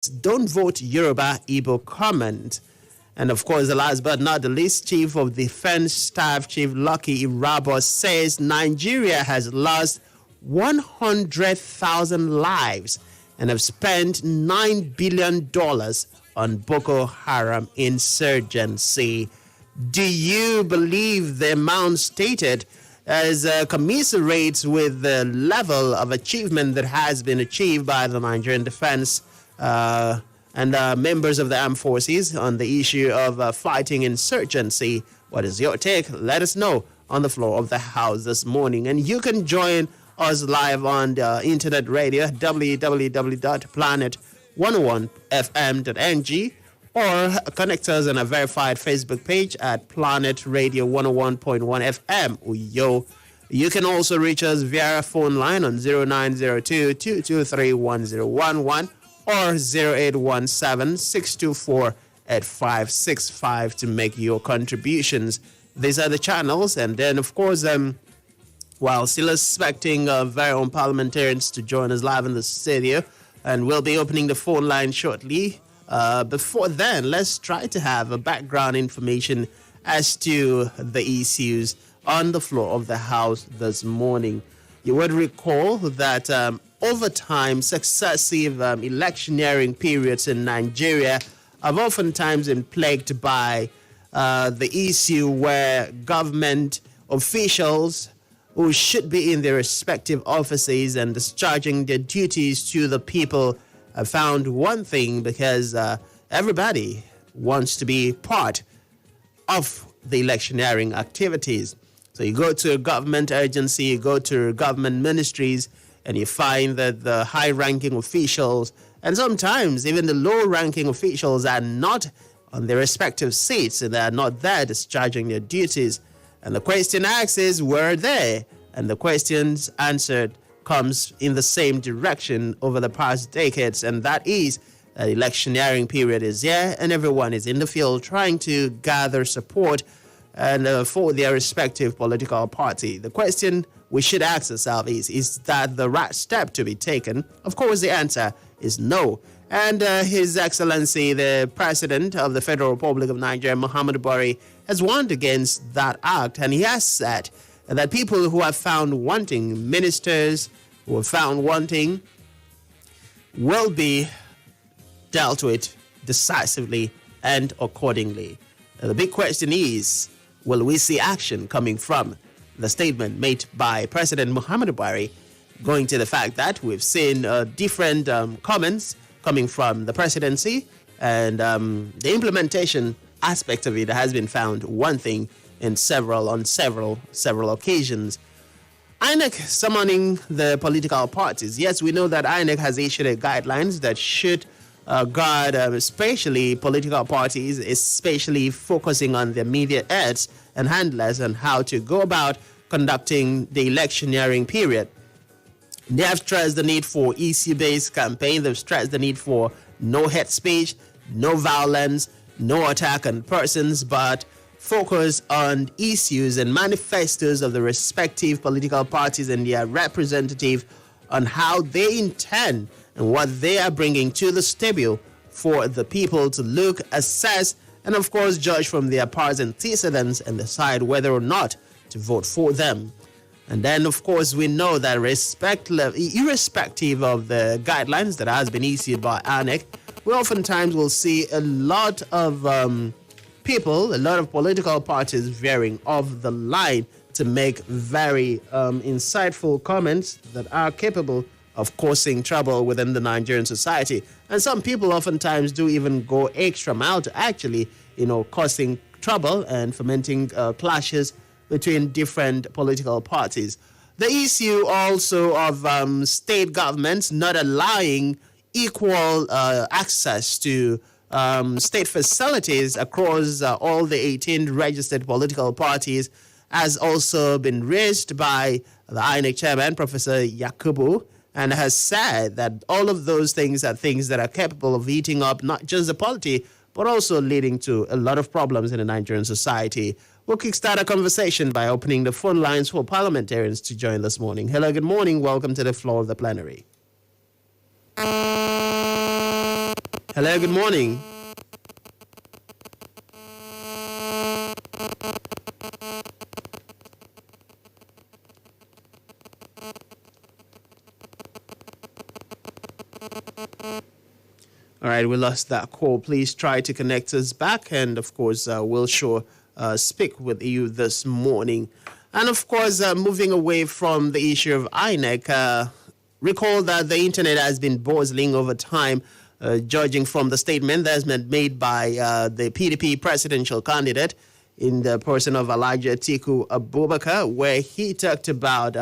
Don't vote Yoruba, Igbo comment. And of course, the last but not the least, Chief of Defense Staff, Chief Lucky Irabor, says Nigeria has lost 100,000 lives and have spent $9 billion on Boko Haram insurgency. Do you believe the amount stated as commiserates with the level of achievement that has been achieved by the Nigerian defense and members of the armed forces on the issue of fighting insurgency? What is your take? Let us know on the floor of the House this morning. And you can join us live on the internet radio, www.planet101fm.ng, or connect us on a verified Facebook page at Planet Radio 101.1 FM. Uyo. You can also reach us via phone line on 0902-223-1011 or 0817-624-8565 to make your contributions. These are the channels. And then, of course, while still expecting very own parliamentarians to join us live in the studio, and we'll be opening the phone line shortly. Before then, let's try to have a background information as to the issues on the floor of the House this morning. You would recall that over time, successive electioneering periods in Nigeria have oftentimes been plagued by the issue where government officials who should be in their respective offices and discharging their duties to the people have found one thing, because everybody wants to be part of the electioneering activities. So you go to a government agency, you go to government ministries, and you find that the high-ranking officials, and sometimes even the low-ranking officials, are not on their respective seats, and they are not there discharging their duties. And the question asked is, where are they? And the questions answered comes in the same direction over the past decades, and that is that electioneering period is here, and everyone is in the field trying to gather support and for their respective political party. The question we should ask ourselves is that the right step to be taken? Of course, the answer is no. And His Excellency, the President of the Federal Republic of Nigeria, Muhammadu Buhari, has warned against that act, and he has said that people who are found wanting, ministers who are found wanting, will be dealt with decisively and accordingly. The big question is, will we see action coming from the statement made by President Muhammadu Buhari, going to the fact that we've seen different comments coming from the presidency, and the implementation aspect of it has been found one thing on several occasions. INEC summoning the political parties. Yes, we know that INEC has issued guidelines that should guard especially political parties, especially focusing on the media aides and handlers and how to go about conducting the electioneering period. They have stressed the need for issue-based campaign. They've stressed the need for no hate speech, no violence, no attack on persons, but focus on issues and manifestos of the respective political parties and their representative on how they intend and what they are bringing to the table for the people to look, assess, and of course judge from their past antecedents and decide whether or not to vote for them. And then, of course, we know that irrespective of the guidelines that has been issued by INEC, we oftentimes will see a lot of people, a lot of political parties veering off the line to make very insightful comments that are capable of causing trouble within the Nigerian society. And some people oftentimes do even go extra mile to actually, causing trouble and fomenting clashes between different political parties. The issue also of state governments not allowing equal access to state facilities across all the 18 registered political parties has also been raised by the INEC chairman, Professor Yakubu, and has said that all of those things are things that are capable of eating up not just the polity, but also leading to a lot of problems in the Nigerian society. We'll kickstart a conversation by opening the phone lines for parliamentarians to join this morning. Hello, good morning. Welcome to the floor of the plenary. Hello, good morning. All right, we lost that call. Please try to connect us back. And of course, we'll sure speak with you this morning. And of course, moving away from the issue of INEC, recall that the internet has been boiling over time, judging from the statement that's been made by the PDP presidential candidate in the person of Atiku Abubakar, where he talked about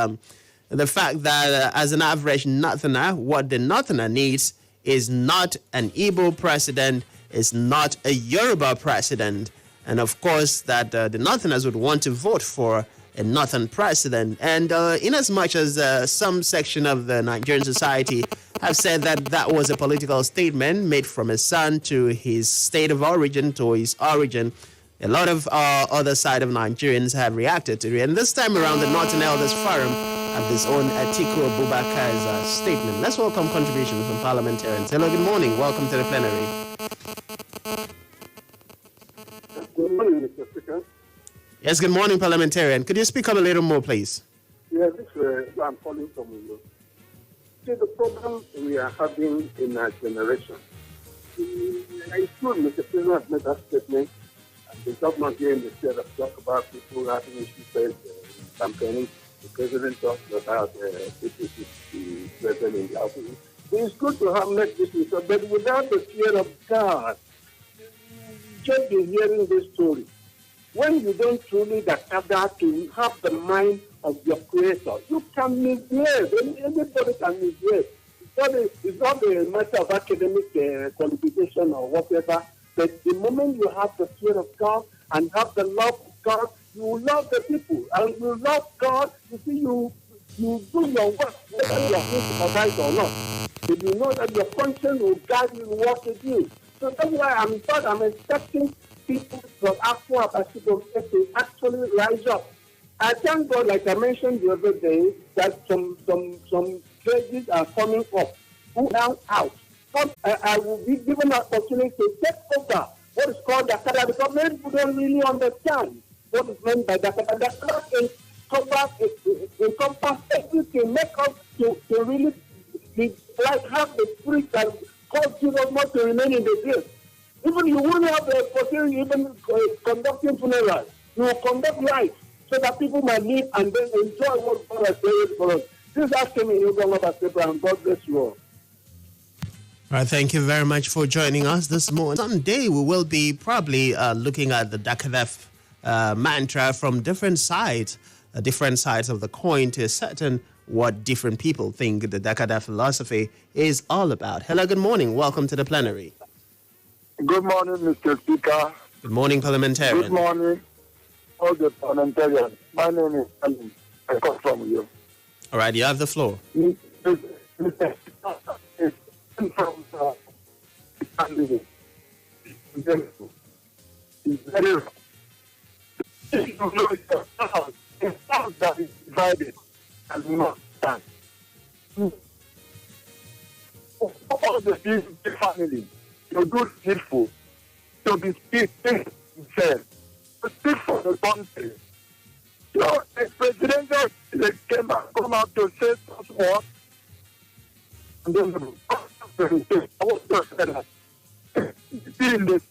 the fact that as an average Northerner, what the Northerner needs is not an Igbo president, is not a Yoruba president. And of course, that the Northerners would want to vote for a Northern president. And in as much as some section of the Nigerian society have said that that was a political statement made from his son to his state of origin, to his origin, a lot of other side of Nigerians have reacted to it. And this time around, the Northern Elders Forum have this own Atiku Abubakar's statement. Let's welcome contributions from parliamentarians. Hello, good morning. Welcome to the plenary. Good morning, Mr. Speaker. Yes, good morning, parliamentarian. Could you speak up a little more, please? Yeah, this I'm calling from you. See, the problem we are having in our generation. It's true, Mr. President has made that statement. And the government here in the state have talked about people having issues campaigning. The president talked about people the president in the office. It's good to have met this issue, but without the fear of God, just be hearing this story. When you don't truly gather to have the mind of your creator, you can mislead. Anybody can mislead. It's not a matter of academic qualification or whatever, but the moment you have the fear of God and have the love of God, you love the people. And you love God, you see, you do your work, whether you are being supervised or not. If you know that your conscience will guide you in what to do. So that's why I'm expecting people from Afro to actually rise up. I thank God, like I mentioned the other day, that some judges are coming up who are out. But I will be given an opportunity to take over what is called the Dakada, because many people don't really understand what is meant by Dakada. Dakada encompass everything, make us to really be, like have the spirit that cause Jesus not to remain in the grave. Even you won't have the opportunity even conducting funerals. You will conduct life so that people might live and then enjoy what God has created for us. This is asking me, and God bless you all. All right, thank you very much for joining us this morning. Someday we will be probably looking at the Dakadef mantra from different sides of the coin to ascertain what different people think the Dakada philosophy is all about. Hello, good morning. Welcome to the plenary. Good morning, Mr. Speaker. Good morning, parliamentarian. Good morning, all the parliamentarians. My name is Alan. I come from you. All right, you have the floor. Mr. Speaker, it's from the candidate. It's very wrong. If you know yourself, it's not that is divided and not stand. All the people, family, to do peaceful, to be peaceful, to speak for the country. So the presidential come out to say such what, and then the I was just saying that.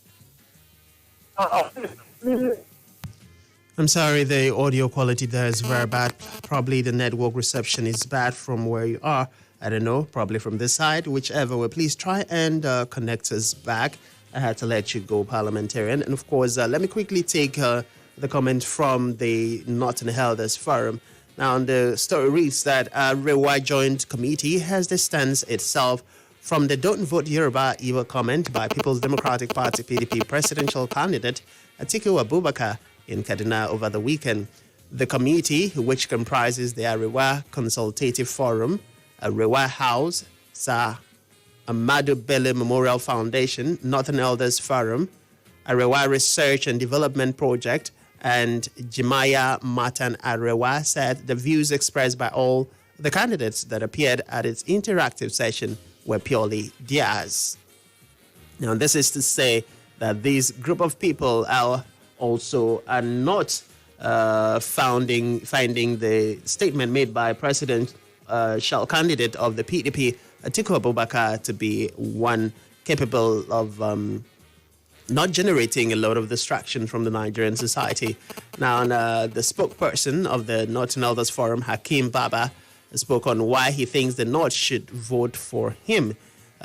I'm sorry, the audio quality there is very bad. Probably the network reception is bad from where you are. I don't know, probably from this side, whichever way. Please try and connect us back. I had to let you go, parliamentarian. And of course, let me quickly take the comment from the Northern Elders Forum. Now, the story reads that Rewa Joint Committee has distanced itself from the Don't Vote Yoruba evil comment by People's Democratic Party PDP presidential candidate Atiku Abubakar in Kaduna over the weekend. The committee, which comprises the Arewa Consultative Forum, Arewa House, Sir Muhammadu Buhari Memorial Foundation, Northern Elders Forum, Arewa Research and Development Project, and Jimaya Matan Arewa, said the views expressed by all the candidates that appeared at its interactive session were purely theirs. Now, this is to say that these group of people are not finding the statement made by presidential candidate of the PDP, Atiku Abubakar, to be one capable of not generating a lot of distraction from the Nigerian society. Now, the spokesperson of the Northern Elders Forum, Hakeem Baba, spoke on why he thinks the North should vote for him.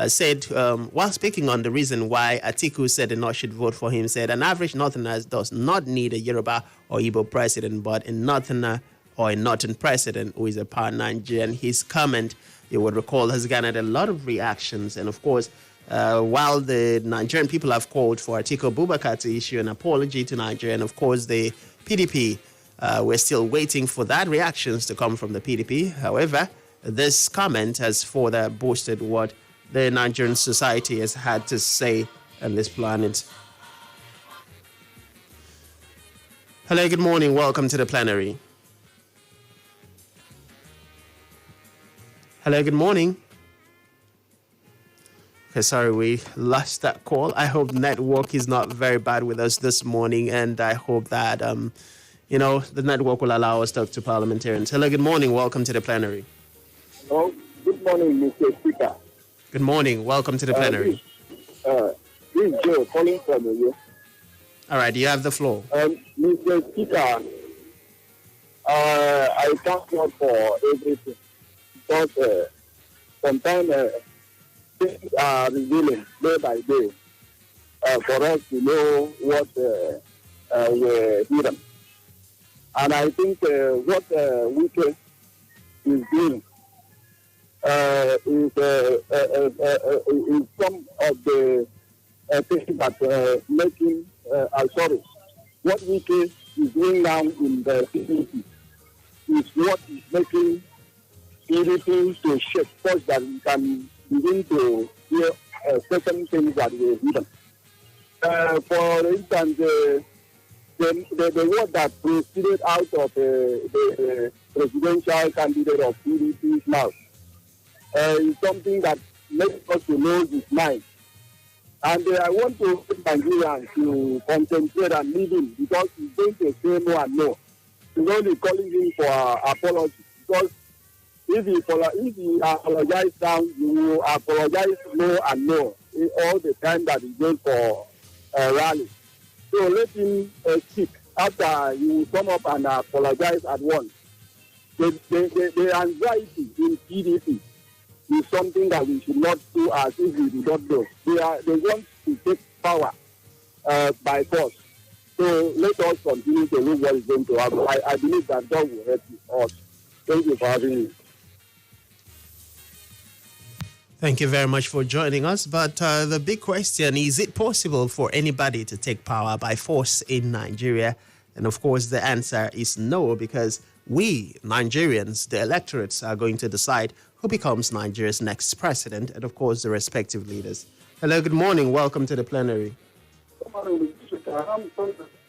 Said, while speaking on the reason why Atiku said the North should vote for him, said an average Northerner does not need a Yoruba or Igbo president, but a Northerner or a Northern president who is a power Nigerian. His comment, you would recall, has garnered a lot of reactions. And of course, while the Nigerian people have called for Atiku Abubakar to issue an apology to Nigeria, and of course the PDP, we're still waiting for that reactions to come from the PDP. However, this comment has further boosted what the Nigerian society has had to say on this planet. Hello, good morning. Welcome to the plenary. Hello, good morning. Okay, sorry, we lost that call. I hope network is not very bad with us this morning, and I hope that, the network will allow us to talk to parliamentarians. Hello, good morning. Welcome to the plenary. Hello, good morning, Mr. Speaker. Good morning. Welcome to the plenary. This is Joe calling from you. All right, you have the floor. Mr. Speaker, I thank God for everything. Because sometimes things are revealing day by day for us to know what we're doing. And I think what Wike is doing is some of the things that making, what Wike is doing now in the PDP is what is making PDP to shift such that we can begin to hear certain things that we're doing. For instance, the word that proceeded out of the presidential candidate of PDP's mouth is something that makes us to know his mind. And I want to urge Nigerians to concentrate and leave him because he's going to say no and no. He's only calling him for apology. Because if he apologizes now, he will apologize no and no all the time that he goes for a rally. So let him speak. After he will come up and apologize at once. The anxiety in PDP is something that we should not do as if we do not know. They want to take power by force. So let us continue to look what is going to happen. I believe that God will help us. Thank you for having me. Thank you very much for joining us. But the big question is it possible for anybody to take power by force in Nigeria? And of course, the answer is no, because we, Nigerians, the electorates, are going to decide who becomes Nigeria's next president and, of course, the respective leaders. Hello, good morning. Welcome to the plenary.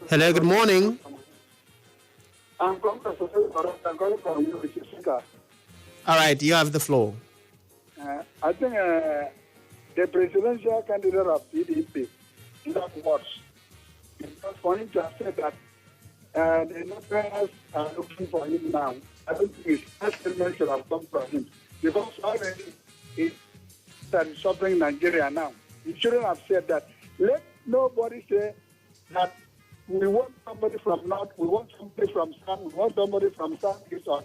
Hello, good morning. I'm calling from you, Mr. Speaker. All right, you have the floor. I think the presidential candidate of PDP is not worse. Because for him to have said that the Northerners are looking for him now, I don't think his first statement should have come from him. Because already it's suffering Nigeria now. He shouldn't have said that. Let nobody say that we want somebody from North, we want somebody from South, we want somebody from Southeast, or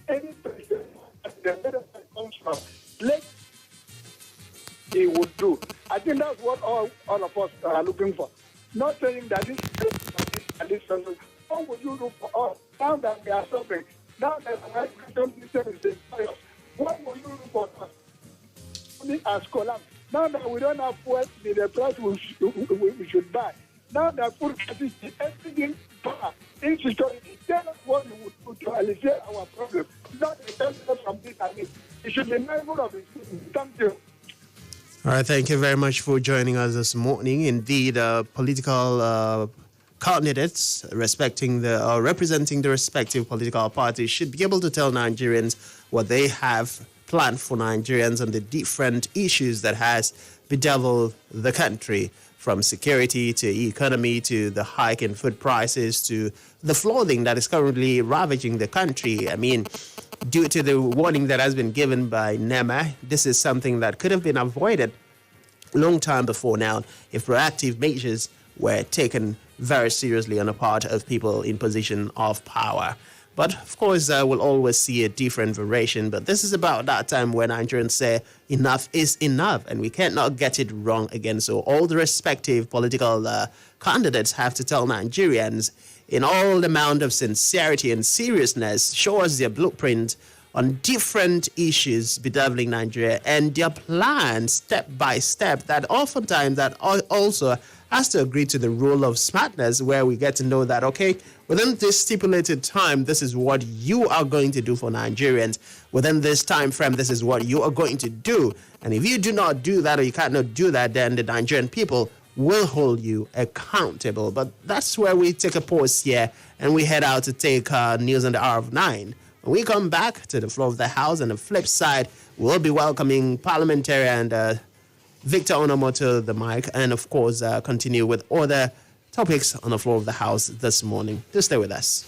any president that the better comes from. Let he would do. I think that's what all of us are looking for. Not saying that this person, what would you do for us? Now that we are suffering, now that our education system is destroyed, what will you do for us? Money has collapsed. Now that we don't have food, the price we should buy. Now that food prices, everything bad, insecurity, tell us what we would do to alleviate our problem. Not a person from this and this. It should be mindful of it. Thank you. All right, thank you very much for joining us this morning. Indeed, political candidates representing the respective political parties should be able to tell Nigerians what they have planned for Nigerians and the different issues that has bedevil the country, from security to economy to the hike in food prices to the flooding that is currently ravaging the country. I mean, due to the warning that has been given by NEMA, this is something that could have been avoided a long time before now if proactive measures were taken very seriously on the part of people in position of power. But of course, we'll always see a different variation. But this is about that time when Nigerians say enough is enough, and we cannot get it wrong again. So all the respective political candidates have to tell Nigerians in all the amount of sincerity and seriousness, show us their blueprint on different issues bedeviling Nigeria and their plan step by step that oftentimes that also has to agree to the rule of smartness, where we get to know that, okay, within this stipulated time, this is what you are going to do for Nigerians. Within this time frame, this is what you are going to do. And if you do not do that, or you cannot do that, then the Nigerian people will hold you accountable. But that's where we take a pause here and we head out to take news on the hour of 9. When we come back to the floor of the House, on the flip side, we'll be welcoming parliamentarian Victor Onomo to the mic, and of course continue with other topics on the floor of the House this morning. Just stay with us.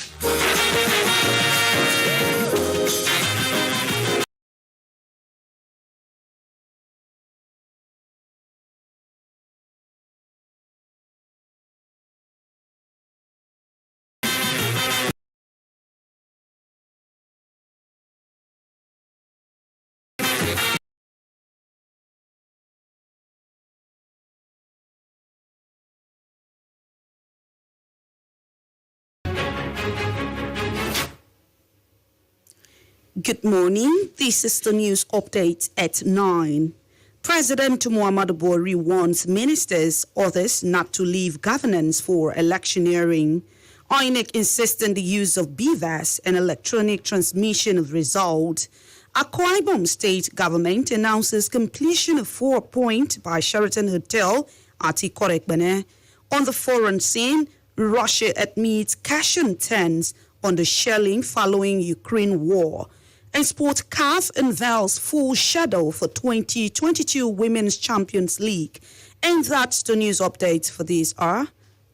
Good morning. This is the news update at 9. President Muhammadu Buhari warns ministers, others not to leave governance for electioneering. INEC insists on the use of BVAS and electronic transmission of results. Akwa Ibom State government announces completion of 4-point by Sheraton Hotel, Atiku. On the foreign scene, Russia admits caution turns on the shelling following Ukraine war. And Sport CAF unveils full schedule for 2022 Women's Champions League. And that's the news update for this hour.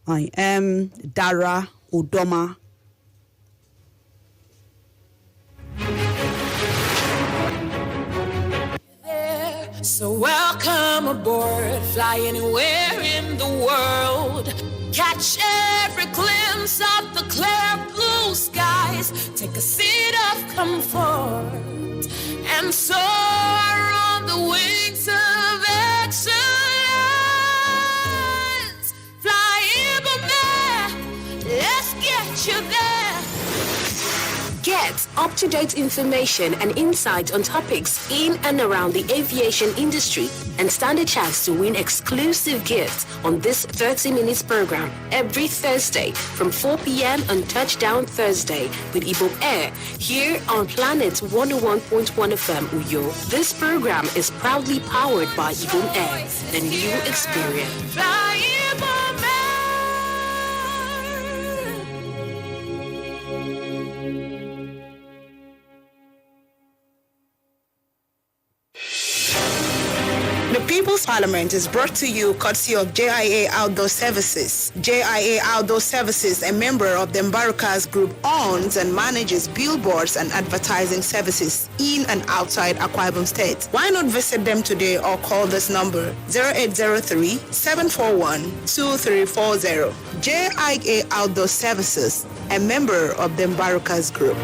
I am Dara Udoma. So welcome aboard, fly anywhere in the world. Catch every glimpse of the clear blue skies. Take a seat of comfort and soar on the wings of excellence. Fly Ibome, let's get you there. Get up-to-date information and insight on topics in and around the aviation industry and stand a chance to win exclusive gifts on this 30 minutes program every Thursday from 4 p.m. on Touchdown Thursday with Igbo Air here on Planet 101.1 FM Uyo. This program is proudly powered by Igbo Air, the new experience. Fly Igbo Air. The People's Parliament is brought to you courtesy of JIA Outdoor Services. JIA Outdoor Services, a member of the Mbarakas Group, owns and manages billboards and advertising services in and outside Akwa Ibom State. Why not visit them today or call this number 0803-741-2340. JIA Outdoor Services, a member of the Mbarakas Group.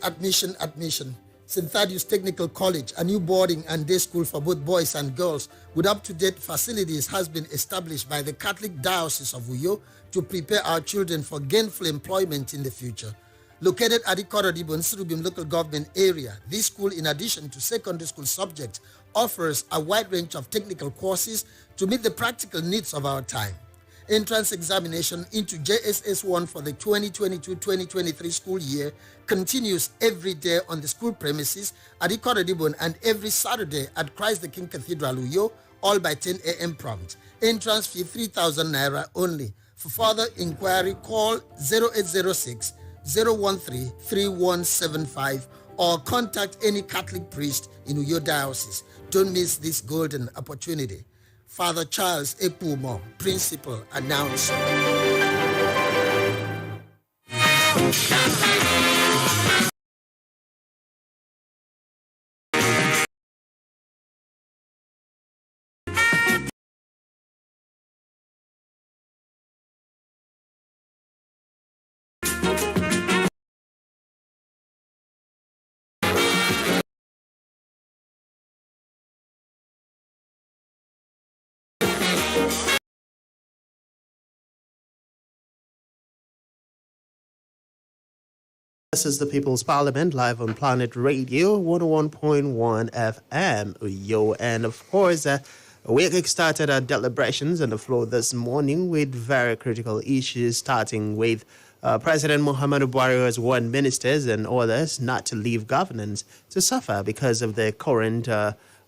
Admission. St. Thaddeus Technical College, a new boarding and day school for both boys and girls with up-to-date facilities, has been established by the Catholic Diocese of Uyo to prepare our children for gainful employment in the future. Located at the Korodibo Nsirubim local government area, this school, in addition to secondary school subjects, offers a wide range of technical courses to meet the practical needs of our time. Entrance examination into JSS1 for the 2022-2023 school year continues every day on the school premises at Ikorodibon and every Saturday at Christ the King Cathedral, Uyo, all by 10 a.m. prompt. Entrance fee 3,000 naira only. For further inquiry, call 0806 013 3175 or contact any Catholic priest in Uyo Diocese. Don't miss this golden opportunity. Father Charles Epumo, Principal Announcer. This is the People's Parliament live on Planet Radio 101.1 FM. Yo, and of course, we started our deliberations on the floor this morning with very critical issues, starting with President Muhammadu Buhari has warned ministers and others not to leave governance to suffer because of the current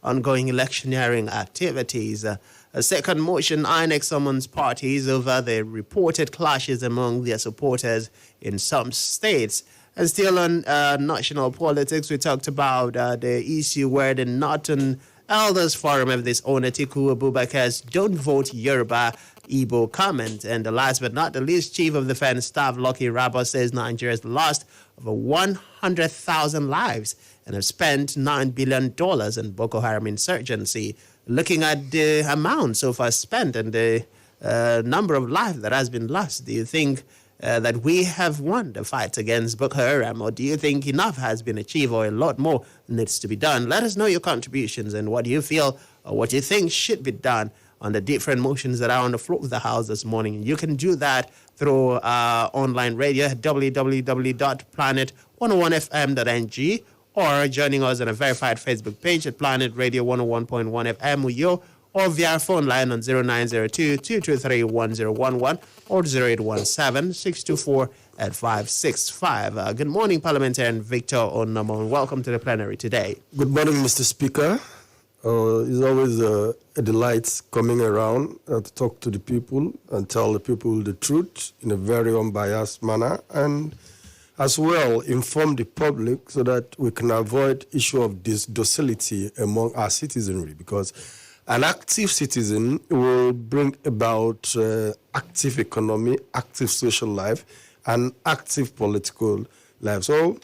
ongoing electioneering activities. A second motion, INEC summons parties over the reported clashes among their supporters in some states. And still on national politics, we talked about the issue where the Northern Elders Forum of this own Atiku Abubakar's Don't Vote Yoruba Igbo comment. And the last but not the least, Chief of Defense Staff Lucky Irabor says Nigeria has lost over 100,000 lives and have spent $9 billion in Boko Haram insurgency. Looking at the amount so far spent and the number of lives that has been lost, do you think that we have won the fight against Boko Haram, or do you think enough has been achieved or a lot more needs to be done? Let us know your contributions and what you feel or what you think should be done on the different motions that are on the floor of the House this morning. You can do that through online radio at www.planet101fm.ng or joining us on a verified Facebook page at Planet Radio 101.1 FM Uyo, or via our phone line on 0902-223-1011 or 0817-624-8565. Good morning, Parliamentarian Victor Onomo, and welcome to the plenary today. Good morning, Mr. Speaker. It's always a delight coming around to talk to the people and tell the people the truth in a very unbiased manner, and as well inform the public so that we can avoid issue of docility among our citizenry, because an active citizen will bring about active economy, active social life, and active political life. So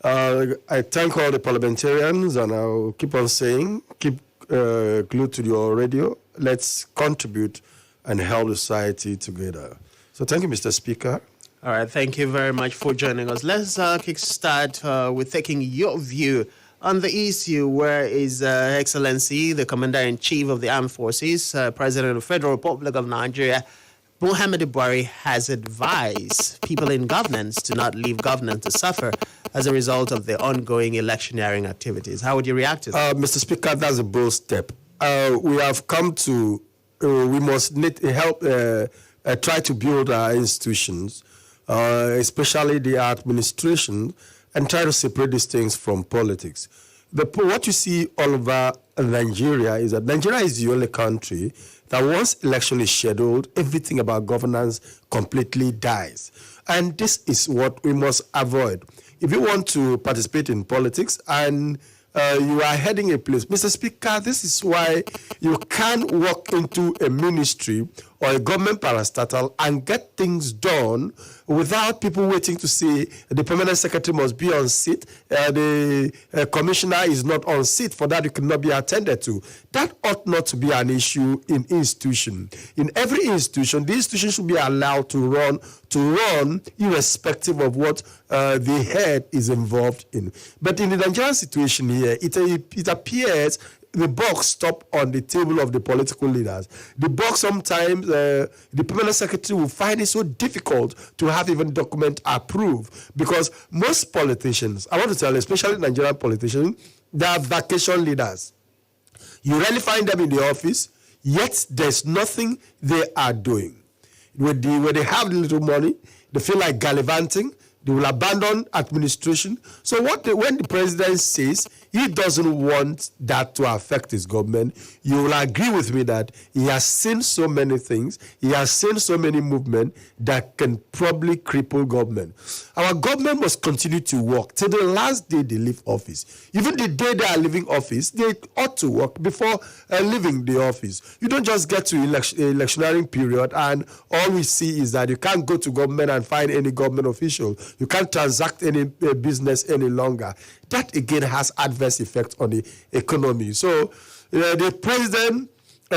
I thank all the parliamentarians, and I'll keep on saying, keep glued to your radio. Let's contribute and help the society together. So thank you, Mr. Speaker. All right, thank you very much for joining us. Let's kickstart with taking your view on the issue where His Excellency, the Commander-in-Chief of the Armed Forces, President of the Federal Republic of Nigeria, Muhammadu Buhari, has advised people in governance to not leave governance to suffer as a result of the ongoing electioneering activities. How would you react to that? Mr. Speaker, that's a bold step. We have come to, we must need help, try to build our institutions, especially the administration, and try to separate these things from politics. What you see all over Nigeria is that Nigeria is the only country that once election is scheduled, everything about governance completely dies. And this is what we must avoid. If you want to participate in politics and you are heading a place, Mr. Speaker, this is why you can't walk into a ministry or a government parastatal and get things done without people waiting to see the permanent secretary must be on seat, the commissioner is not on seat. For that, you cannot be attended to. That ought not to be an issue in institution. In every institution, the institution should be allowed to run irrespective of what the head is involved in. But in the Nigerian situation here, it appears the buck stopped on the table of the political leaders. The buck sometimes, the permanent secretary will find it so difficult to have even document approved, because most politicians, I want to tell you, especially Nigerian politicians, they are vacation leaders. You rarely find them in the office, yet there's nothing they are doing. When they have little money, they feel like gallivanting, They will abandon administration. So when the president says he doesn't want that to affect his government, you will agree with me that he has seen so many things, he has seen so many movements that can probably cripple government. Our government must continue to work till the last day they leave office. Even the day they are leaving office, they ought to work before leaving the office. You don't just get to electioneering period and all we see is that you can't go to government and find any government official. You can't transact any business any longer. That again has adverse effects on the economy. So the president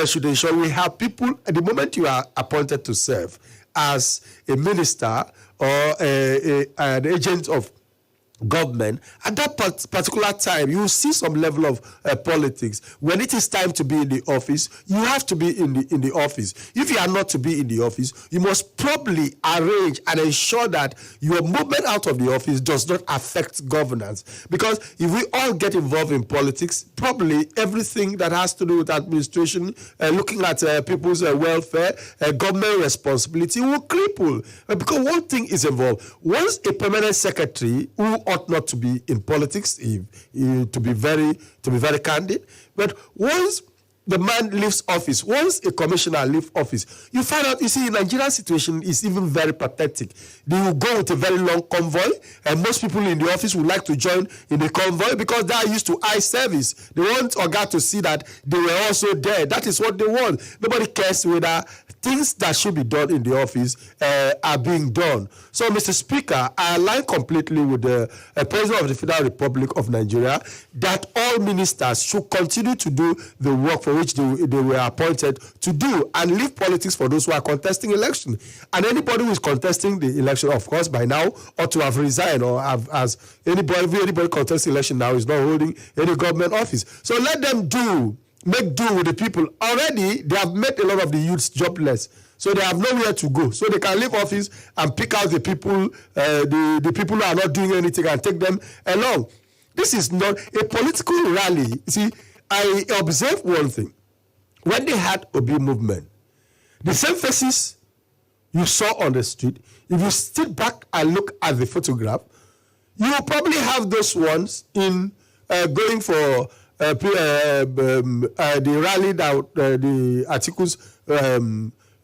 should ensure we have people at the moment you are appointed to serve as a minister or an agent of government. At that particular time, you will see some level of politics. When it is time to be in the office, you have to be in the office. If you are not to be in the office, you must probably arrange and ensure that your movement out of the office does not affect governance. Because if we all get involved in politics, probably everything that has to do with administration, looking at people's welfare, government responsibility will cripple. Because one thing is involved. Once a permanent secretary who ought not to be in politics, to be very candid. But once the man leaves office, once a commissioner leaves office, you find out, you see, Nigerian situation is even very pathetic. They will go with a very long convoy, and most people in the office would like to join in the convoy because they are used to eye service. They want Oga to see that they were also there. That is what they want. Nobody cares whether things that should be done in the office are being done. So, Mr. Speaker, I align completely with the President of the Federal Republic of Nigeria that all ministers should continue to do the work for which they were appointed to do and leave politics for those who are contesting election. And anybody who is contesting the election, of course, by now ought to have resigned, or as anybody contesting election now is not holding any government office. So let them make do with the people. Already, they have made a lot of the youths jobless. So they have nowhere to go. So they can leave office and pick out the people, the people who are not doing anything and take them along. This is not a political rally. See, I observed one thing. When they had Obi movement, the same faces you saw on the street, if you sit back and look at the photograph, you will probably have those ones in going for the rally that the Atiku's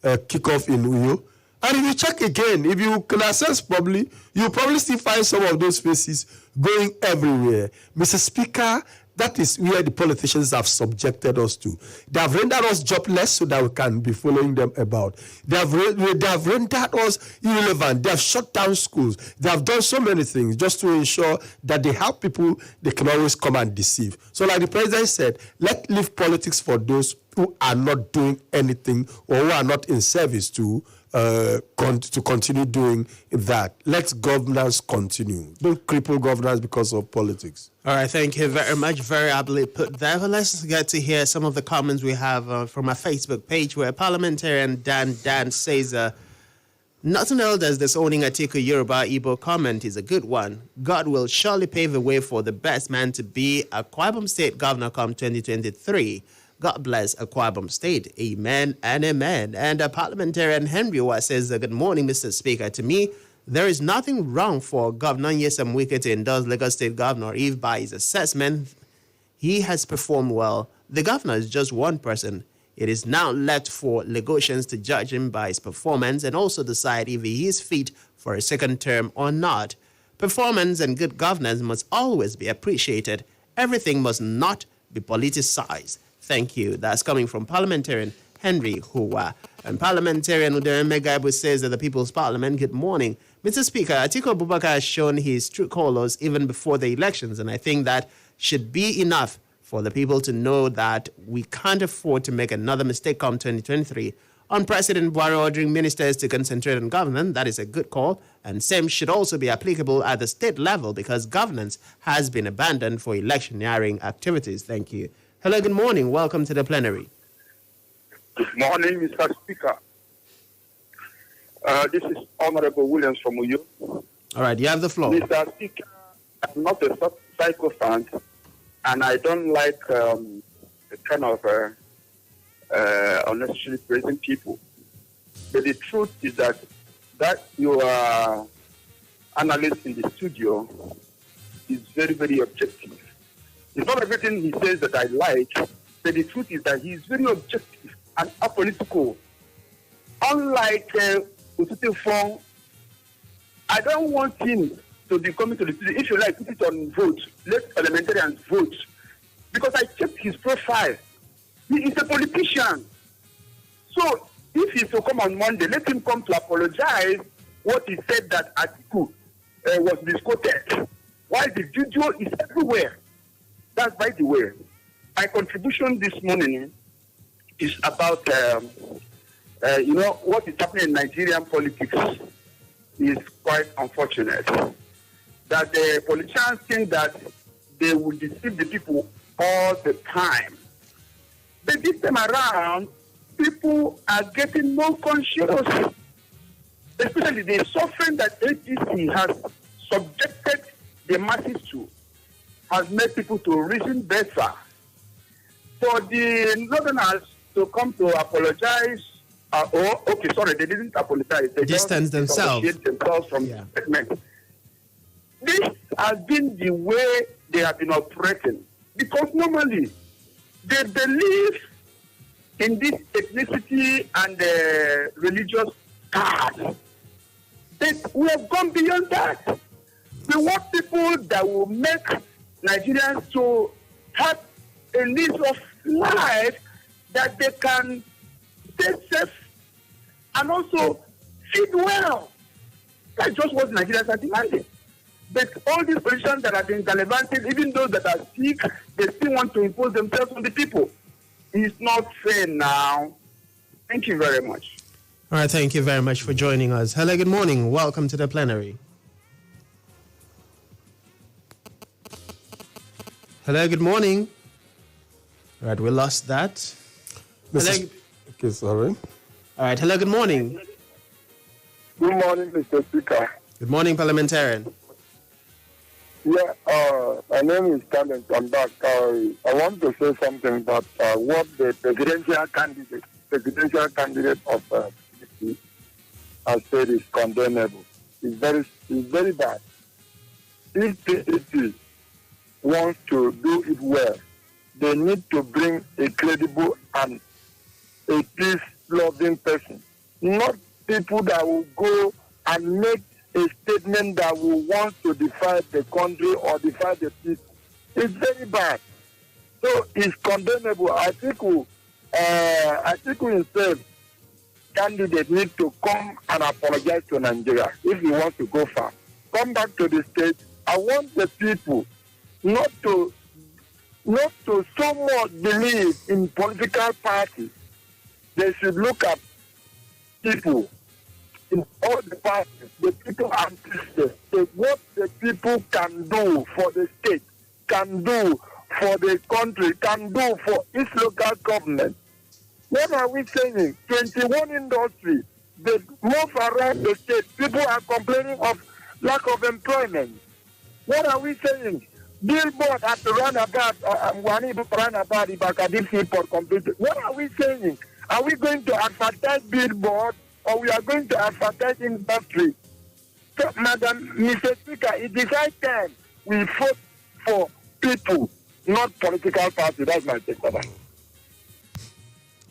kickoff in Uyo. And if you check again, if you can access probably, you'll probably still find some of those faces going everywhere. Mr. Speaker, that is where the politicians have subjected us to. They have rendered us jobless so that we can be following them about. They have rendered us irrelevant. They have shut down schools. They have done so many things just to ensure that they have people they can always come and deceive. So like the president said, let's leave politics for those who are not doing anything or who are not in service to continue doing that. Let governance continue. Don't cripple governance because of politics. All right, thank you very much. Very aptly put there. But let's get to hear some of the comments we have from our Facebook page, where parliamentarian Dan says, nothing else as disowning Atiku Yoruba Igbo comment is a good one. God will surely pave the way for the best man to be Akwa Ibom State Governor come 2023. God bless Akwa Ibom State. Amen and amen. And parliamentarian Henry says, good morning, Mr. Speaker. To me, there is nothing wrong for Governor Nyesom Wike to endorse Lagos State Governor if by his assessment he has performed well. The governor is just one person. It is now left for Lagosians to judge him by his performance and also decide if he is fit for a second term or not. Performance and good governance must always be appreciated. Everything must not be politicized. Thank you. That's coming from parliamentarian Henry Hua. And parliamentarian Udere Megaibu says that the People's Parliament, good morning. Mr. Speaker, Atiku Abubakar has shown his true colors even before the elections, and I think that should be enough for the people to know that we can't afford to make another mistake come 2023. On President Buhari ordering ministers to concentrate on governance, that is a good call, and same should also be applicable at the state level because governance has been abandoned for electioneering activities. Thank you. Hello, good morning. Welcome to the plenary. Good morning, Mr. Speaker. This is Honorable Williams from Uyo. All right, you have the floor. Mr. Speaker, I'm not a sycophant, and I don't like the kind of unnecessarily praising people. But the truth is that you are analyst in the studio is very, very objective. It's not everything he says that I like, but the truth is that he is very objective and apolitical. Unlike Ututefong, I don't want him to be coming to the studio. If you like, put it on vote. Let parliamentarians vote. Because I checked his profile. He is a politician. So if he's to come on Monday, let him come to apologize what he said that Atiku was misquoted. While the video is everywhere. That's by the way. My contribution this morning is about, what is happening in Nigerian politics is quite unfortunate. That the politicians think that they will deceive the people all the time. But this time around, people are getting more conscious. Especially the suffering that APC has subjected the masses to has made people to reason better. For the Northerners to come to apologize, they didn't apologize. They distance themselves from the statement. This has been the way they have been operating. Because normally, they believe in this ethnicity and religious card. But we have gone beyond that. We want people that will make Nigerians to have a lease of life that they can stay safe and also feed well. That's just what Nigerians are demanding. But all these politicians that have been gallivanting, even those that are sick, they still want to impose themselves on the people. It's not fair now. Thank you very much. All right, thank you very much for joining us. Hello, good morning. Welcome to the plenary. Hello, good morning. All right, we lost that. Okay, sorry. All right, hello, good morning. Good morning, Mr. Speaker. Good morning, parliamentarian. Yeah, my name is Talent. I'm back. I want to say something about what the presidential candidate of PDP has said is condemnable. It's very bad. If PDP wants to do it well, they need to bring a credible and a peace-loving person, not people that will go and make a statement that will want to divide the country or divide the people. It's very bad. So it's condemnable. Atiku himself, candidate, need to come and apologize to Nigeria if he wants to go far. Come back to the state. I want the people not to so much believe in political parties. They should look at people in all the parties, the people are interested. What the people can do for the state, can do for the country, can do for its local government. What are we saying? 21 industries, they move around the state. People are complaining of lack of employment. What are we saying? Billboard at the roundabout, for completed. What are we saying? Are we going to advertise billboard or we are going to advertise industry? So, Madam, Mr. Speaker, it is high time we vote for people, not political parties. That's my take. All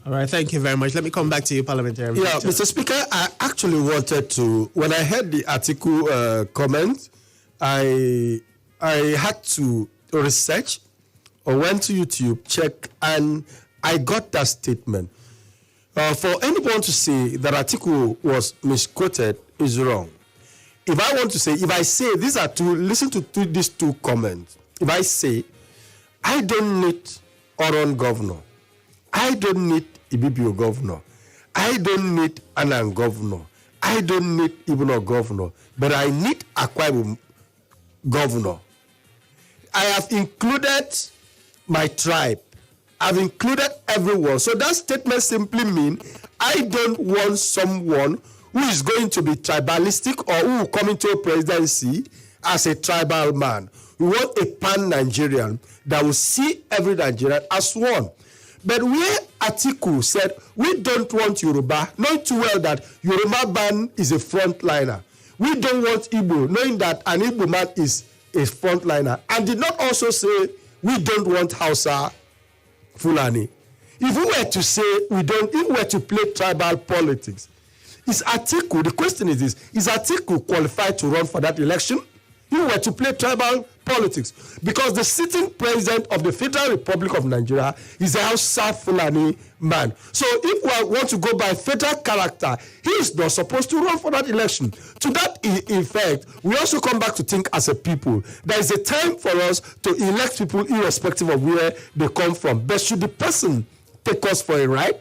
right, thank you very much. Let me come back to you, parliamentarian. Yeah, Mr. Speaker, I actually wanted to, when I heard the article comment, I had to research or went to YouTube, check, and I got that statement. For anyone to say that Atiku was misquoted is wrong. If I say, these are two, listen to these two comments. If I say, I don't need Oron governor, I don't need Ibibio governor, I don't need Anang governor, I don't need Ibuno governor, but I need Akwa Ibom governor. I have included my tribe. I've included everyone. So that statement simply means I don't want someone who is going to be tribalistic or who will come into a presidency as a tribal man. We want a pan-Nigerian that will see every Nigerian as one. But where Atiku said, we don't want Yoruba, not too well that Yoruba ban is a frontliner. we don't want Igbo, knowing that an Igbo man is a frontliner, and did not also say we don't want Hausa Fulani. If we were to say if we were to play tribal politics, is Atiku, the question is this, is Atiku qualified to run for that election? If we were to play tribal politics, because the sitting president of the Federal Republic of Nigeria is a Hausa Fulani man. So if we want to go by federal character, he is not supposed to run for that election. To that effect, we also come back to think as a people. There is a time for us to elect people irrespective of where they come from. But should the person take us for a ride?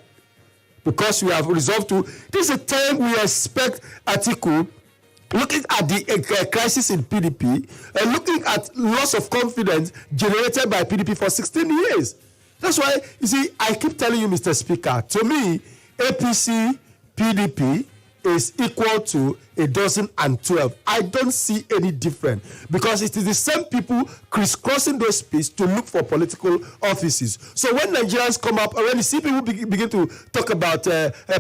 Because we have resolved to, this is a time we expect Atiku, looking at the crisis in PDP, and looking at loss of confidence generated by PDP for 16 years. That's why, you see, I keep telling you, Mr. Speaker, to me, APC, PDP is equal to 12. I don't see any difference, because it is the same people crisscrossing those spaces to look for political offices. So when Nigerians come up, or when you see people begin to talk about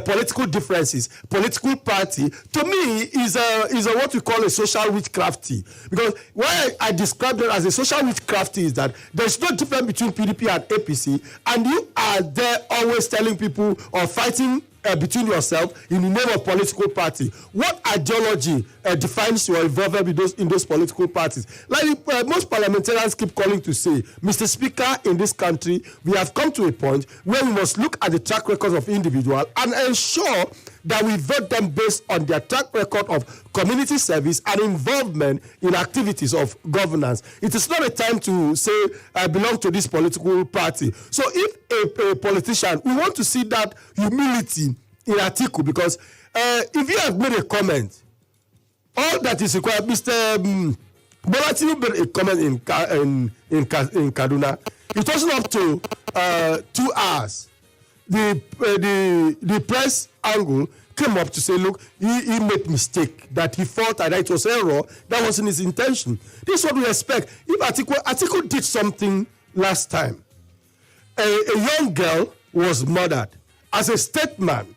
political differences, political party, to me is a what we call a social witchcrafty. Because why I describe it as a social witchcrafty is that there's no difference between PDP and APC, and you are there always telling people or fighting between yourself in the name of political party. What ideology defines your involvement in those political parties? Like most parliamentarians keep calling to say, Mr. Speaker, in this country, we have come to a point where we must look at the track records of individuals and ensure that we vote them based on their track record of community service and involvement in activities of governance. It is not a time to say, I belong to this political party. So if a politician, we want to see that humility in Atiku, because if you have made a comment, all that is required, Mr. Bolatini made a comment in Kaduna. It wasn't up to 2 hours. The press angle came up to say, look, he made mistake, that he thought that it was error, that wasn't his intention. This is what we expect. If Atiku did something last time, a young girl was murdered. As a statesman,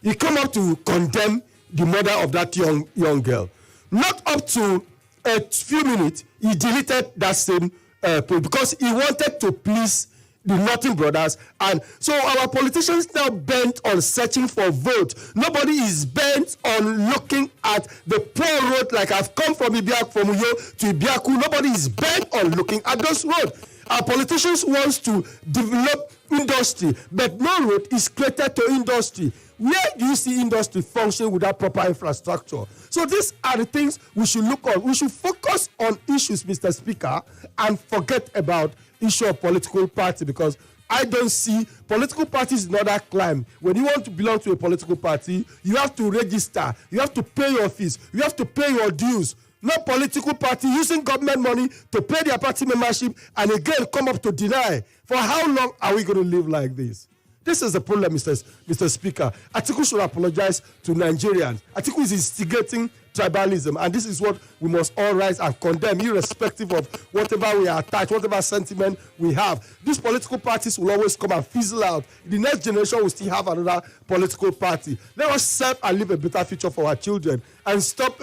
he came up to condemn the murder of that young girl. Not up to a few minutes, he deleted that same post because he wanted to please the Northern brothers. And so our politicians now bent on searching for votes. Nobody is bent on looking at the poor road, like I've come from Uyo to Ibiaku. Nobody is bent on looking at those roads. Our politicians want to develop industry, but no road is created to industry. Where do you see industry function without proper infrastructure? So these are the things we should look on. We should focus on issues, Mr. Speaker, and forget about issue of political party, because I don't see political parties in other climb. When you want to belong to a political party, you have to register, you have to pay your fees, you have to pay your dues. No political party using government money to pay their party membership and again come up to deny. For how long are we going to live like this? This is the problem, Mr. Speaker. Atiku should apologize to Nigerians. Atiku is instigating tribalism, and this is what we must all rise and condemn, irrespective of whatever we are attached, whatever sentiment we have. These political parties will always come and fizzle out. The next generation will still have another political party. Let us serve and live a better future for our children and stop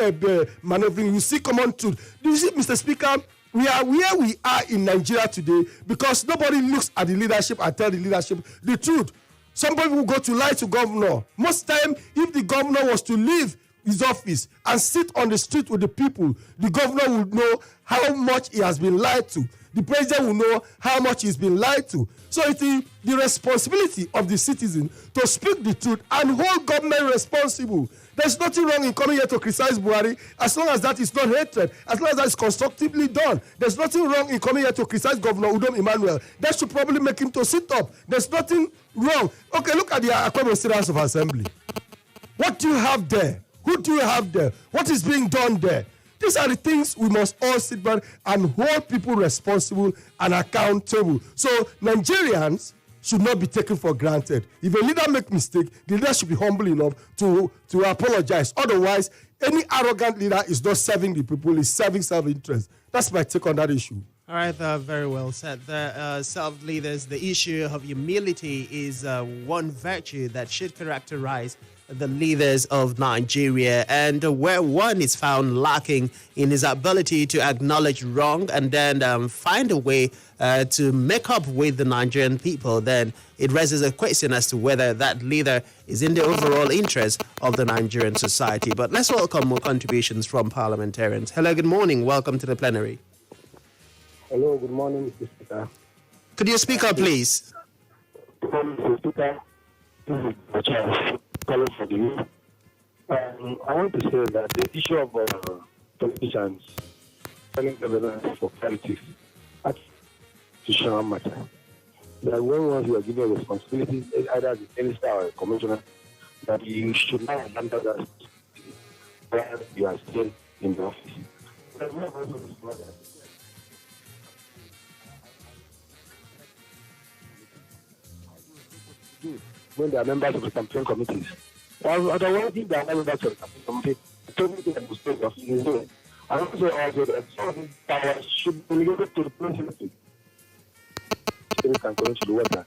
maneuvering. You see common truth. Do you see, Mr. Speaker, we are where we are in Nigeria today because nobody looks at the leadership and tell the leadership the truth. Somebody will go to lie to governor. Most time, if the governor was to leave his office and sit on the street with the people, the governor would know how much he has been lied to. The president will know how much he's been lied to. So it is the responsibility of the citizen to speak the truth and hold government responsible. There's nothing wrong in coming here to criticize Buhari as long as that is not hatred, as long as that is constructively done. There's nothing wrong in coming here to criticize Governor Udom Emmanuel. That should probably make him to sit up. There's nothing wrong. Okay, look at the Akwa State House of Assembly. What do you have there? Who do you have there? What is being done there? These are the things we must all sit back and hold people responsible and accountable. So Nigerians should not be taken for granted. If a leader makes mistake, the leader should be humble enough to apologize. Otherwise, any arrogant leader is not serving the people, is serving self-interest. That's my take on that issue. All right, very well said. Self-leaders, the issue of humility is one virtue that should characterize the leaders of Nigeria, and where one is found lacking in his ability to acknowledge wrong and then find a way to make up with the Nigerian people, then it raises a question as to whether that leader is in the overall interest of the Nigerian society. But let's welcome more contributions from parliamentarians. Hello, good morning. Welcome to the plenary. Hello, good morning, Mr. Speaker. Could you speak up, please? Good morning, Mr. Speaker. This is the chair calling for the youth. I want to say that the issue of politicians telling evidence for politics is a social matter. That when you are given responsibilities, either as a minister or a commissioner, that you should not handle that while you are still in the office. When they are members of the campaign committees. Otherwise, if they are members of the campaign committee, everything that was paid off is doing. I also that some of these powers should be limited to the presidency. They can go into the water,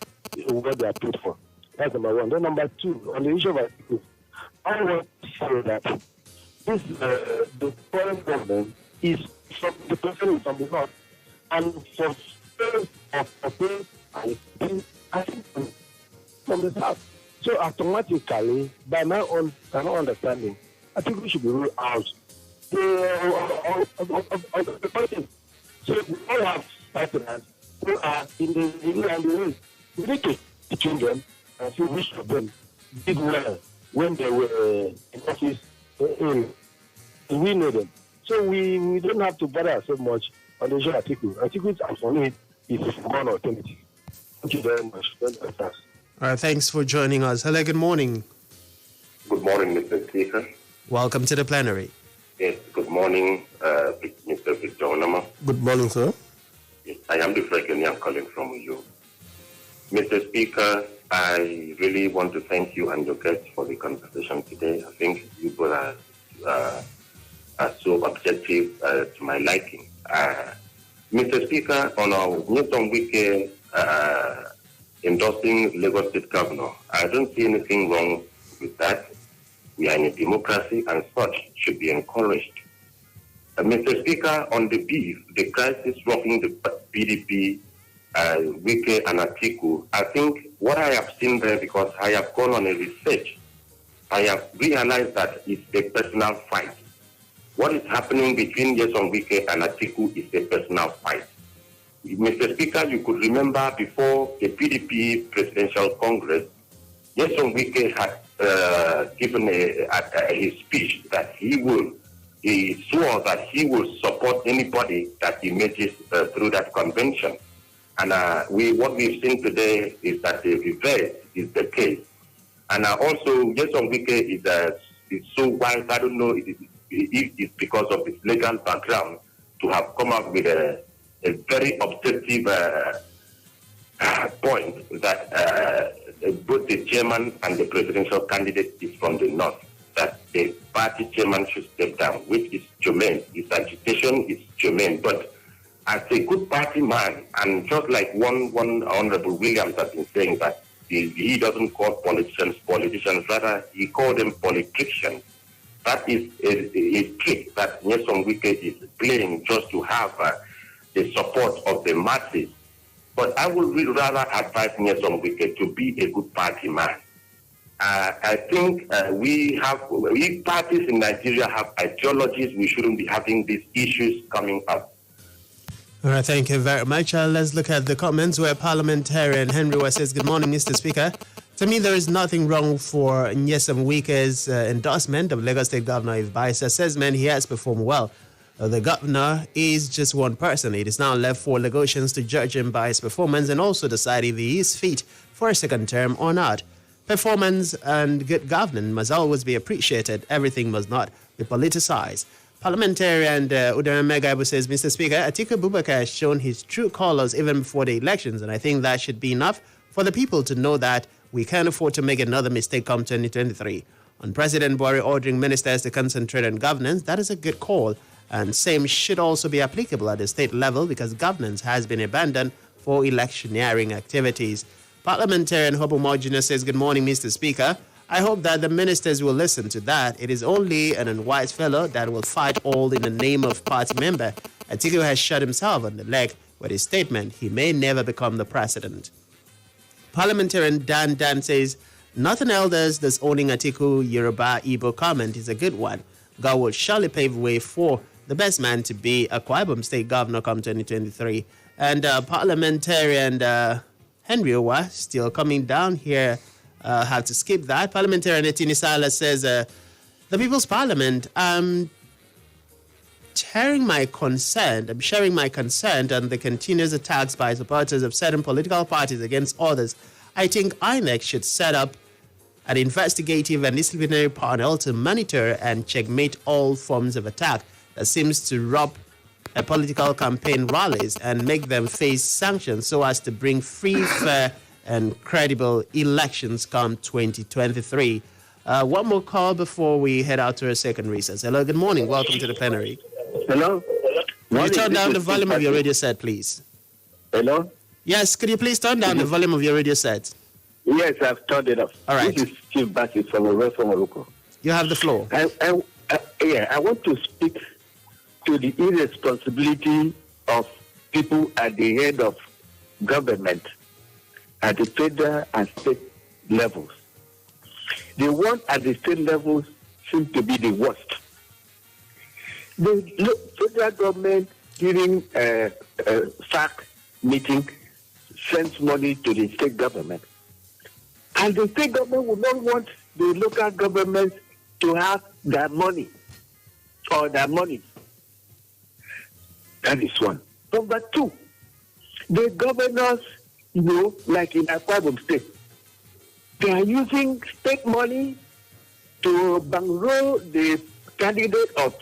what they are paid for. That's number one. Then number two, on the issue of Atiku, I want to say that this the current government is from the president from the north, and for first of I think from the south. So automatically, by my own understanding, I think we should be ruled out of the person. So we all have partners who are in the way. We need to teach them and see which of them did well when they were in office. We know them. So we don't have to bother so much on the issue of Atiku. Atiku, for me, is a forgotten alternative. Thank you very much. All right, thanks for joining us. Hello, good morning. Good morning, Mr. Speaker. Welcome to the plenary. Yes, good morning, Mr. Victor Onomo. Good morning, sir. Yes, I am the Frekeni. I'm calling from you. Mr. Speaker, I really want to thank you and your guests for the conversation today. I think you both are so objective to my liking. Mr. Speaker, on our Newton Wiki endorsing Lagos State Governor, I don't see anything wrong with that. We are in a democracy and such should be encouraged. Mr. Speaker, on the beef, the crisis rocking the PDP, Wike and Atiku, I think what I have seen there, because I have gone on a research, I have realized that it's a personal fight. What is happening between Nyesom Wike and Atiku is a personal fight. Mr. Speaker, you could remember before the PDP Presidential Congress, Nyesom Wike had given his speech that he swore that he will support anybody that emerges through that convention. And what we've seen today is that the reverse is the case. And also, Nyesom Wike is so wise, I don't know if it's because of his legal background, to have come up with a very objective point that both the chairman and the presidential candidate is from the north, that the party chairman should step down, which is germane. His agitation is germane. But as a good party man, and just like one Honorable Williams has been saying, that he doesn't call politicians, rather he called them politicians. That is a trick that Nyesom Wike is playing just to have the support of the masses. But I would really rather advise Nyesom Wike to be a good party man. I think we parties in Nigeria have ideologies. We shouldn't be having these issues coming up. All right, thank you very much. Let's look at the comments where parliamentarian Henry West says, good morning, Mr. Speaker. To me, there is nothing wrong for Nyesom Wike's endorsement of Lagos State Governor. If by his assessment he has performed well, the governor is just one person. It is now left for Lagosians to judge him by his performance and also decide if he is fit for a second term or not. Performance and good governance must always be appreciated. Everything must not be politicized. Parliamentarian Udara Megaibu says, Mr. Speaker, Atiku Abubakar has shown his true colors even before the elections, and I think that should be enough for the people to know that we can't afford to make another mistake come 2023. On President Buhari ordering ministers to concentrate on governance, that is a good call, and same should also be applicable at the state level because governance has been abandoned for electioneering activities. Parliamentarian Hobo Mojina says, good morning, Mr. Speaker. I hope that the ministers will listen to that. It is only an unwise fellow that will fight all in the name of party member. Atiku has shot himself on the leg with his statement. He may never become the president. Parliamentarian Dan says, nothing elders disowning Atiku Yoruba Igbo comment is a good one. God will surely pave way for the best man to be a Akwa Ibom State governor come 2023. And Parliamentarian Henry Owa still coming down here. Have to skip that. Parliamentarian Etini Sala says, the People's Parliament, I'm sharing my concern on the continuous attacks by supporters of certain political parties against others. I think INEC should set up an investigative and disciplinary panel to monitor and checkmate all forms of attack that seems to rob a political campaign rallies and make them face sanctions so as to bring free, fair, and credible elections come 2023. One more call before we head out to a second recess. Hello, good morning. Welcome to the plenary. Hello? Could you turn down the volume of your radio set, please? Hello? Yes, could you please turn down the volume of your radio set? Yes, I've turned it off. All right. This is Chief Bassi from Morocco. You have the floor. I want to speak to the irresponsibility of people at the head of government at the federal and state levels. The one at the state levels seem to be the worst. The federal government during a FAC meeting sends money to the state government. And the state government would not want the local government to have their money or their money. That is one. Number two, the governors, like in Akwa Ibom State, they are using state money to bankroll the candidate of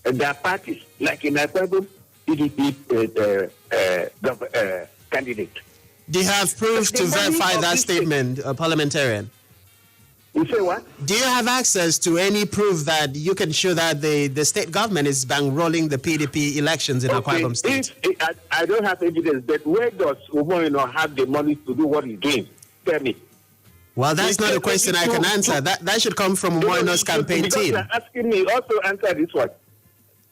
their parties, like in Akwa Ibom, PDP candidate. Do you have proof to verify that statement, parliamentarian? You say what? Do you have access to any proof that you can show that the state government is bankrolling the PDP elections in Akwa Ibom State? I don't have evidence, but where does Omoino have the money to do what he's doing? Tell me. Well, that's not a question I can answer. That should come from Omoino's campaign team. You're asking me also answer this one.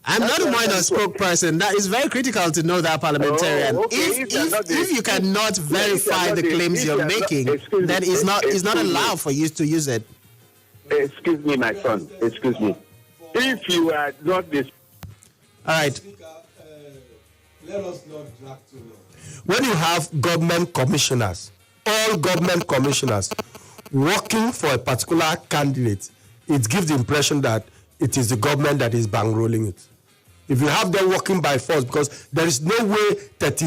I'm not Omoino's spokesperson. That is very critical to know that, parliamentarian. If you cannot verify the claims you're making, then it's not allowed for you to use it. Excuse me, my son. Excuse me. If you are not this... All right. Let us not drag too long. When you have government commissioners, all government commissioners working for a particular candidate, it gives the impression that it is the government that is bankrolling it. If you have them working by force, because there is no way that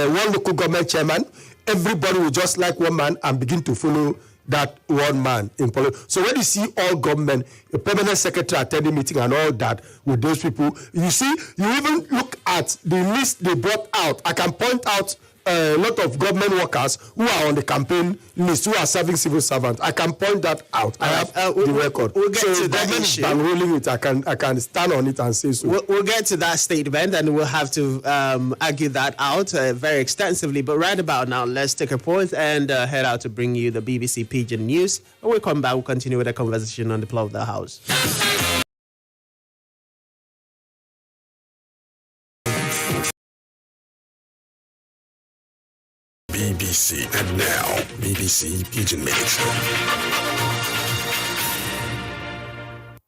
one local government chairman, everybody will just like one man and begin to follow that one man in politics. So when you see all government, a permanent secretary attending meeting and all that with those people, you see, you even look at the list they brought out. I can point out a lot of government workers who are on the campaign list, who are serving civil servants. I can point that out. I have the record. We'll get to that issue. I'm rolling it. I can stand on it and say so. We'll get to that statement, and we'll have to argue that out very extensively. But right about now, let's take a pause and head out to bring you the BBC Pidgin News. When we come back, we'll continue with the conversation on the floor of the House. BBC, and now, BBC Pidgin Minutes.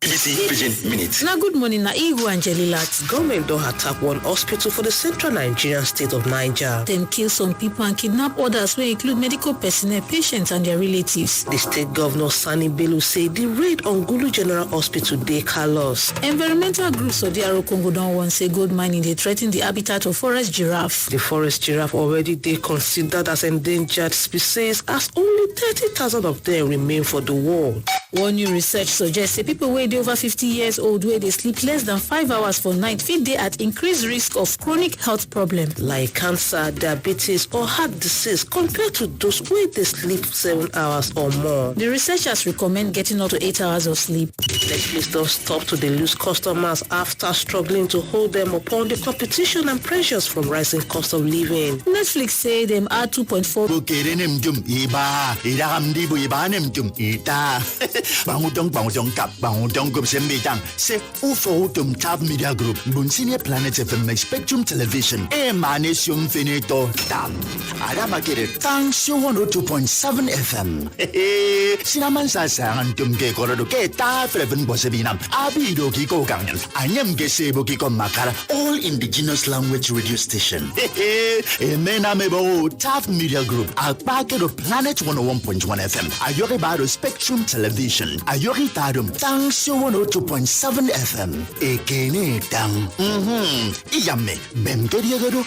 BBC Pidgin Minutes. Now, good morning, na Igbo and Jelilat. Government don't attack one hospital for the central Nigerian state of Niger. Then kill some people and kidnap others, where include medical personnel, patients, and their relatives. The state governor, Sani Bello, said the raid on Gulu General Hospital, they callous. Environmental groups of the Aro Congo don't want say gold mining, they threaten the habitat of forest giraffe. The forest giraffe already they considered as endangered species, as only 30,000 of them remain for the world. One new research suggests that people wey dey over 50 years old wey dey sleep less than 5 hours for night fit dey at increased risk of chronic health problems like cancer, diabetes or heart disease compared to those wey dey sleep 7 hours or more. The researchers recommend getting up to 8 hours of sleep. Netflix don stop to dey lose customers after struggling to hold them upon the competition and pressures from rising cost of living. Netflix say them add 2.4 Bangutong kap bangutong gup sembitang se UFO tum Tab Media Group bun senior Planet FM Spectrum Television manis yung finito tam ada makirit tang 102.7 FM sinaman sasangan tum ke korado ke ta freven bosebinam abido ki ko kanyan anyam ke sebo ki makara all indigenous language radio station mena mebo Tab Media Group al packet of Planet 101.1 FM ayore baro Spectrum Television ayori tarum tang 102.7 FM ekene tang iyamme bemkeri agado.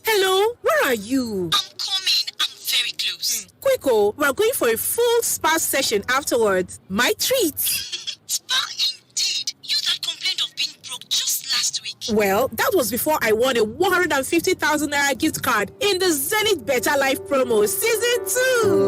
Hello, where are you? I'm coming. I'm very close. Quico, we're going for a full spa session afterwards. My treat. Spa indeed. You that complained of being broke just last week. Well, that was before I won a 150,000 Naira gift card in the Zenith Better Life promo season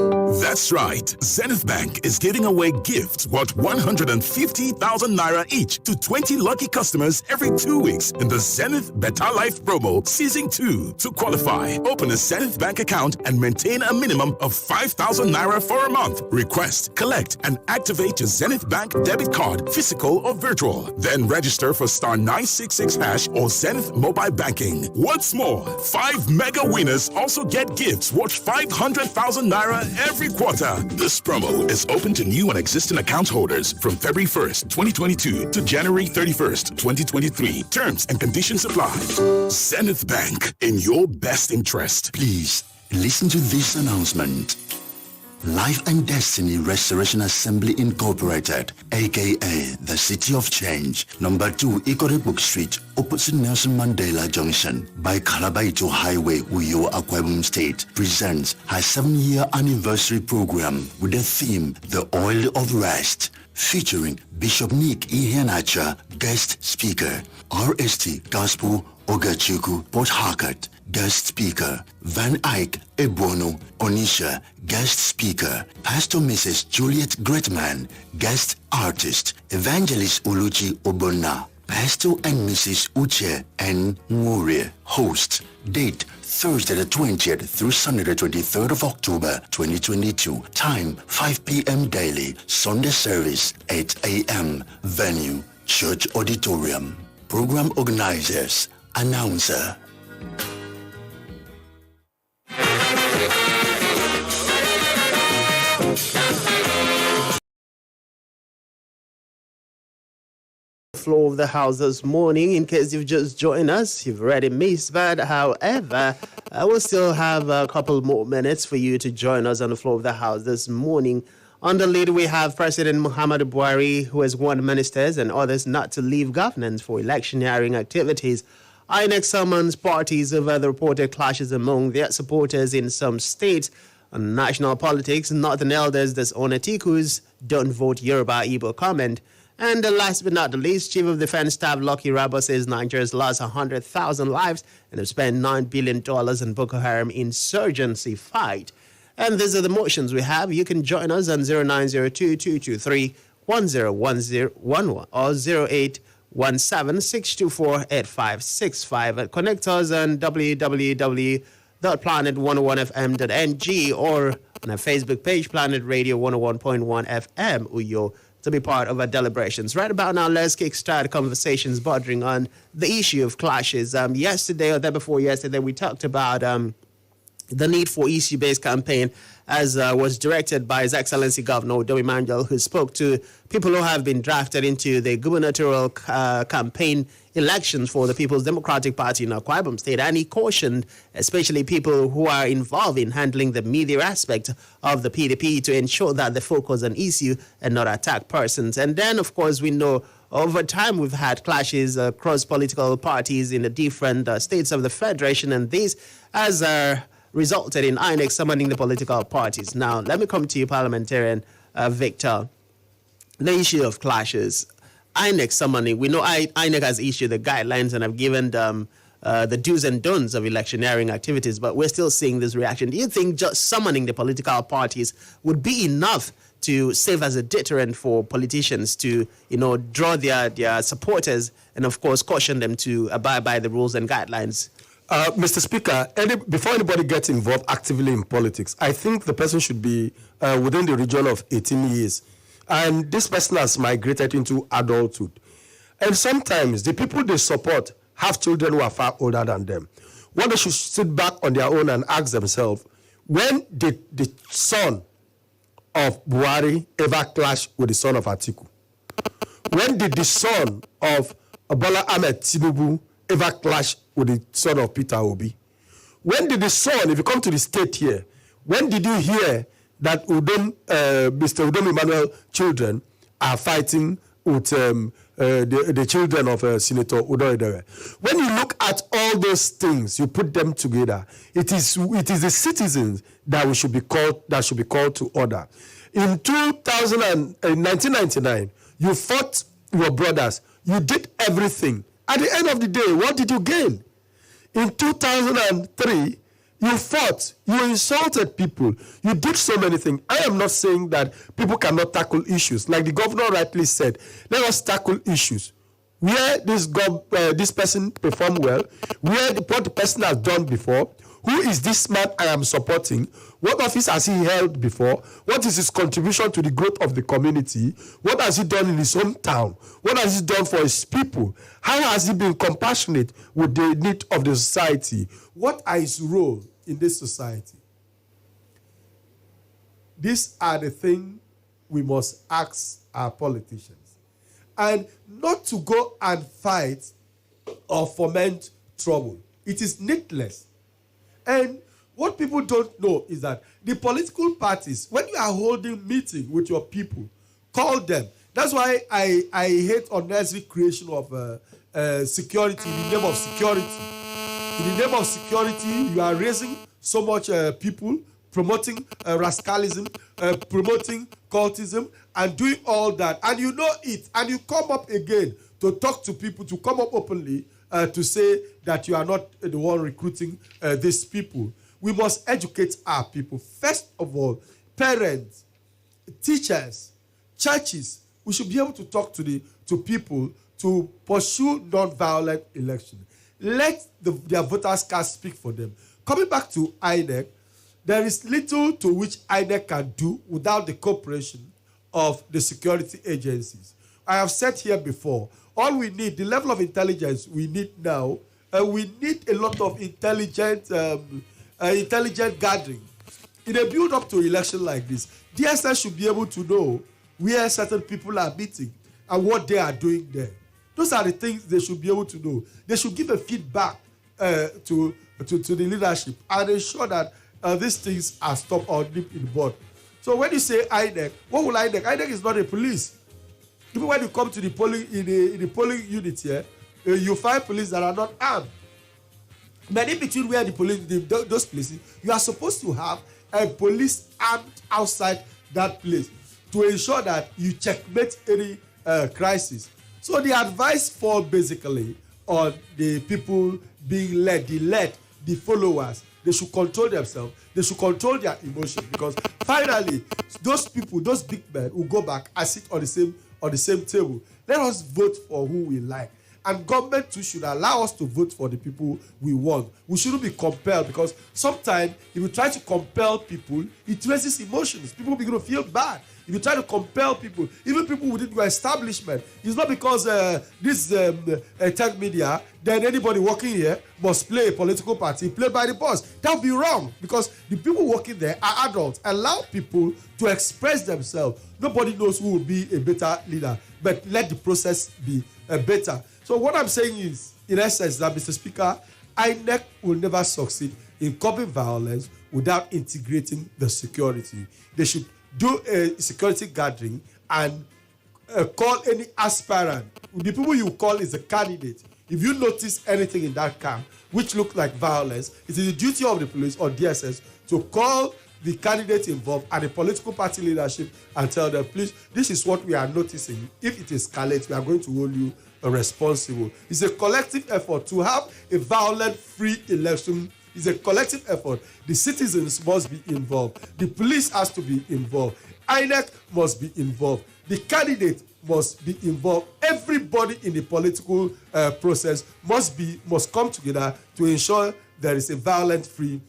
2. That's right. Zenith Bank is giving away gifts worth 150,000 Naira each to 20 lucky customers every 2 weeks in the Zenith Better Life promo season 2. To qualify, open a Zenith Bank account and maintain a minimum of 5,000 Naira for a month. Request, collect, and activate your Zenith Bank debit card, physical or virtual. Then register for star 966 hash or Zenith mobile banking. What's more, 5 mega winners also get gifts worth 500,000 Naira every quarter. This promo is open to new and existing account holders from February 1st, 2022 to January 31st, 2023. Terms and conditions apply. Zenith Bank, in your best interest. Please listen to this announcement. Life and Destiny Restoration Assembly Incorporated, aka the City of Change, number 2 Ikoribuk Street, opposite Nelson Mandela Junction, by Kalabaito Highway, Uyo, Akwa Ibom State, presents her 7-year anniversary program with the theme The Oil of Rest, featuring Bishop Nick Iheanacha, guest speaker, RST Gospel Ogachuku, Port Harcourt, guest speaker, Van Eyck Ebono Onisha, guest speaker, Pastor Mrs. Juliet Gretman, guest artist, Evangelist Oluchi Obona, Pastor and Mrs. Uche N. Nwure, host. Date Thursday the 20th through Sunday the 23rd of October 2022. Time 5 p.m. daily. Sunday service 8 a.m. Venue Church Auditorium. Program organizers, announcer. Floor of the house this morning. In case you've just joined us, you've already missed that. However, I will still have a couple more minutes for you to join us on the floor of the house this morning. On the lead, we have President Muhammadu Buhari, who has warned ministers and others not to leave governance for electioneering activities. INEC summons parties over the reported clashes among their supporters in some states. On national politics, Northern elders disown Atiku's "Don't Vote Yoruba Igbo" comment. And last but not the least, Chief of Defense Staff Lucky Irabor says Nigeria's lost 100,000 lives and have spent $9 billion in Boko Haram insurgency fight. And these are the motions we have. You can join us on 0902-223-101011 or 0817-624-8565. Connect us on www.planet101fm.ng or on our Facebook page, Planet Radio 101.1 FM, Uyo, to be part of our deliberations. Right about now, let's kickstart conversations bordering on the issue of clashes. Yesterday or day before yesterday, we talked about the need for issue-based campaign as was directed by His Excellency Governor Odo Emmanuel, who spoke to people who have been drafted into the gubernatorial campaign elections for the People's Democratic Party in Akwa Ibom State. And he cautioned especially people who are involved in handling the media aspect of the PDP to ensure that they focus on issue and not attack persons. And then, of course, we know over time we've had clashes across political parties in the different states of the Federation, and these as resulted in INEC summoning the political parties. Now, let me come to you, parliamentarian Victor. The issue of clashes. INEC summoning, we know INEC has issued the guidelines and have given the do's and don'ts of electioneering activities, but we're still seeing this reaction. Do you think just summoning the political parties would be enough to serve as a deterrent for politicians to, draw their supporters and, of course, caution them to abide by the rules and guidelines? Mr. Speaker, before anybody gets involved actively in politics, I think the person should be within the region of 18 years. And this person has migrated into adulthood. And sometimes the people they support have children who are far older than them. What they should sit back on their own and ask themselves, when did the son of Buhari ever clash with the son of Atiku? When did the son of Bola Ahmed Tinubu ever clash with the son of Peter Obi? When did the son, if you come to the state here, when did you hear that Mr. Udom Emmanuel children are fighting with the children of Senator Udo Edere? When you look at all those things, you put them together, it is the citizens that should be called to order. In 1999, you fought your brothers. You did everything. At the end of the day, what did you gain? In 2003, you fought. You insulted people. You did so many things. I am not saying that people cannot tackle issues. Like the governor rightly said, let us tackle issues. Where this person performed well, what the person has done before, who is this man I am supporting, what office has he held before, what is his contribution to the growth of the community, what has he done in his hometown, what has he done for his people, how has he been compassionate with the need of the society, what are his role in this society. These are the things we must ask our politicians. And not to go and fight or foment trouble. It is needless. And what people don't know is that the political parties, when you are holding meeting with your people, call them. That's why I hate unnecessary creation of security in the name of security. In the name of security, you are raising so much people, promoting rascalism, promoting cultism, and doing all that. And you know it. And you come up again to talk to people, to come up openly to say that you are not the one recruiting these people. We must educate our people. First of all, parents, teachers, churches, we should be able to talk to people to pursue non-violent election. Let their voters cards speak for them. Coming back to INEC, there is little to which INEC can do without the cooperation of the security agencies. I have said here before, all we need, the level of intelligence we need now, we need a lot of intelligent gathering. In a build-up to election like this, DSS should be able to know where certain people are meeting and what they are doing there. Those are the things they should be able to know. They should give a feedback to the leadership and ensure that these things are stopped or nipped in the bud. So when you say INEC, what will INEC? INEC is not a police. Even when you come to the polling in the polling unit here, you find police that are not armed. But in between where the police, those places, you are supposed to have a police armed outside that place to ensure that you checkmate any crisis. So the advice falls basically on the people being led, the followers. They should control themselves. They should control their emotions, because finally, those people, those big men, will go back and sit on the same table. Let us vote for who we like. And government too should allow us to vote for the people we want. We shouldn't be compelled, because sometimes if you try to compel people, it raises emotions. People begin to feel bad. If you try to compel people, even people within your establishment, it's not because this tech media, then anybody working here must play a political party played by the boss. That would be wrong, because the people working there are adults. Allow people to express themselves. Nobody knows who will be a better leader, but let the process be better. So what I'm saying is, in essence, that Mr. Speaker, INEC will never succeed in curbing violence without integrating the security. They should do a security gathering and call any aspirant. The people you call is a candidate. If you notice anything in that camp which look like violence, it is the duty of the police or DSS to call the candidates involved and the political party leadership and tell them, please, this is what we are noticing. If it escalates, we are going to hold you responsible. It's a collective effort to have a violent-free election. It's a collective effort. The citizens must be involved. The police has to be involved. INEC must be involved. The candidate must be involved. Everybody in the political process must come together to ensure there is a violent-free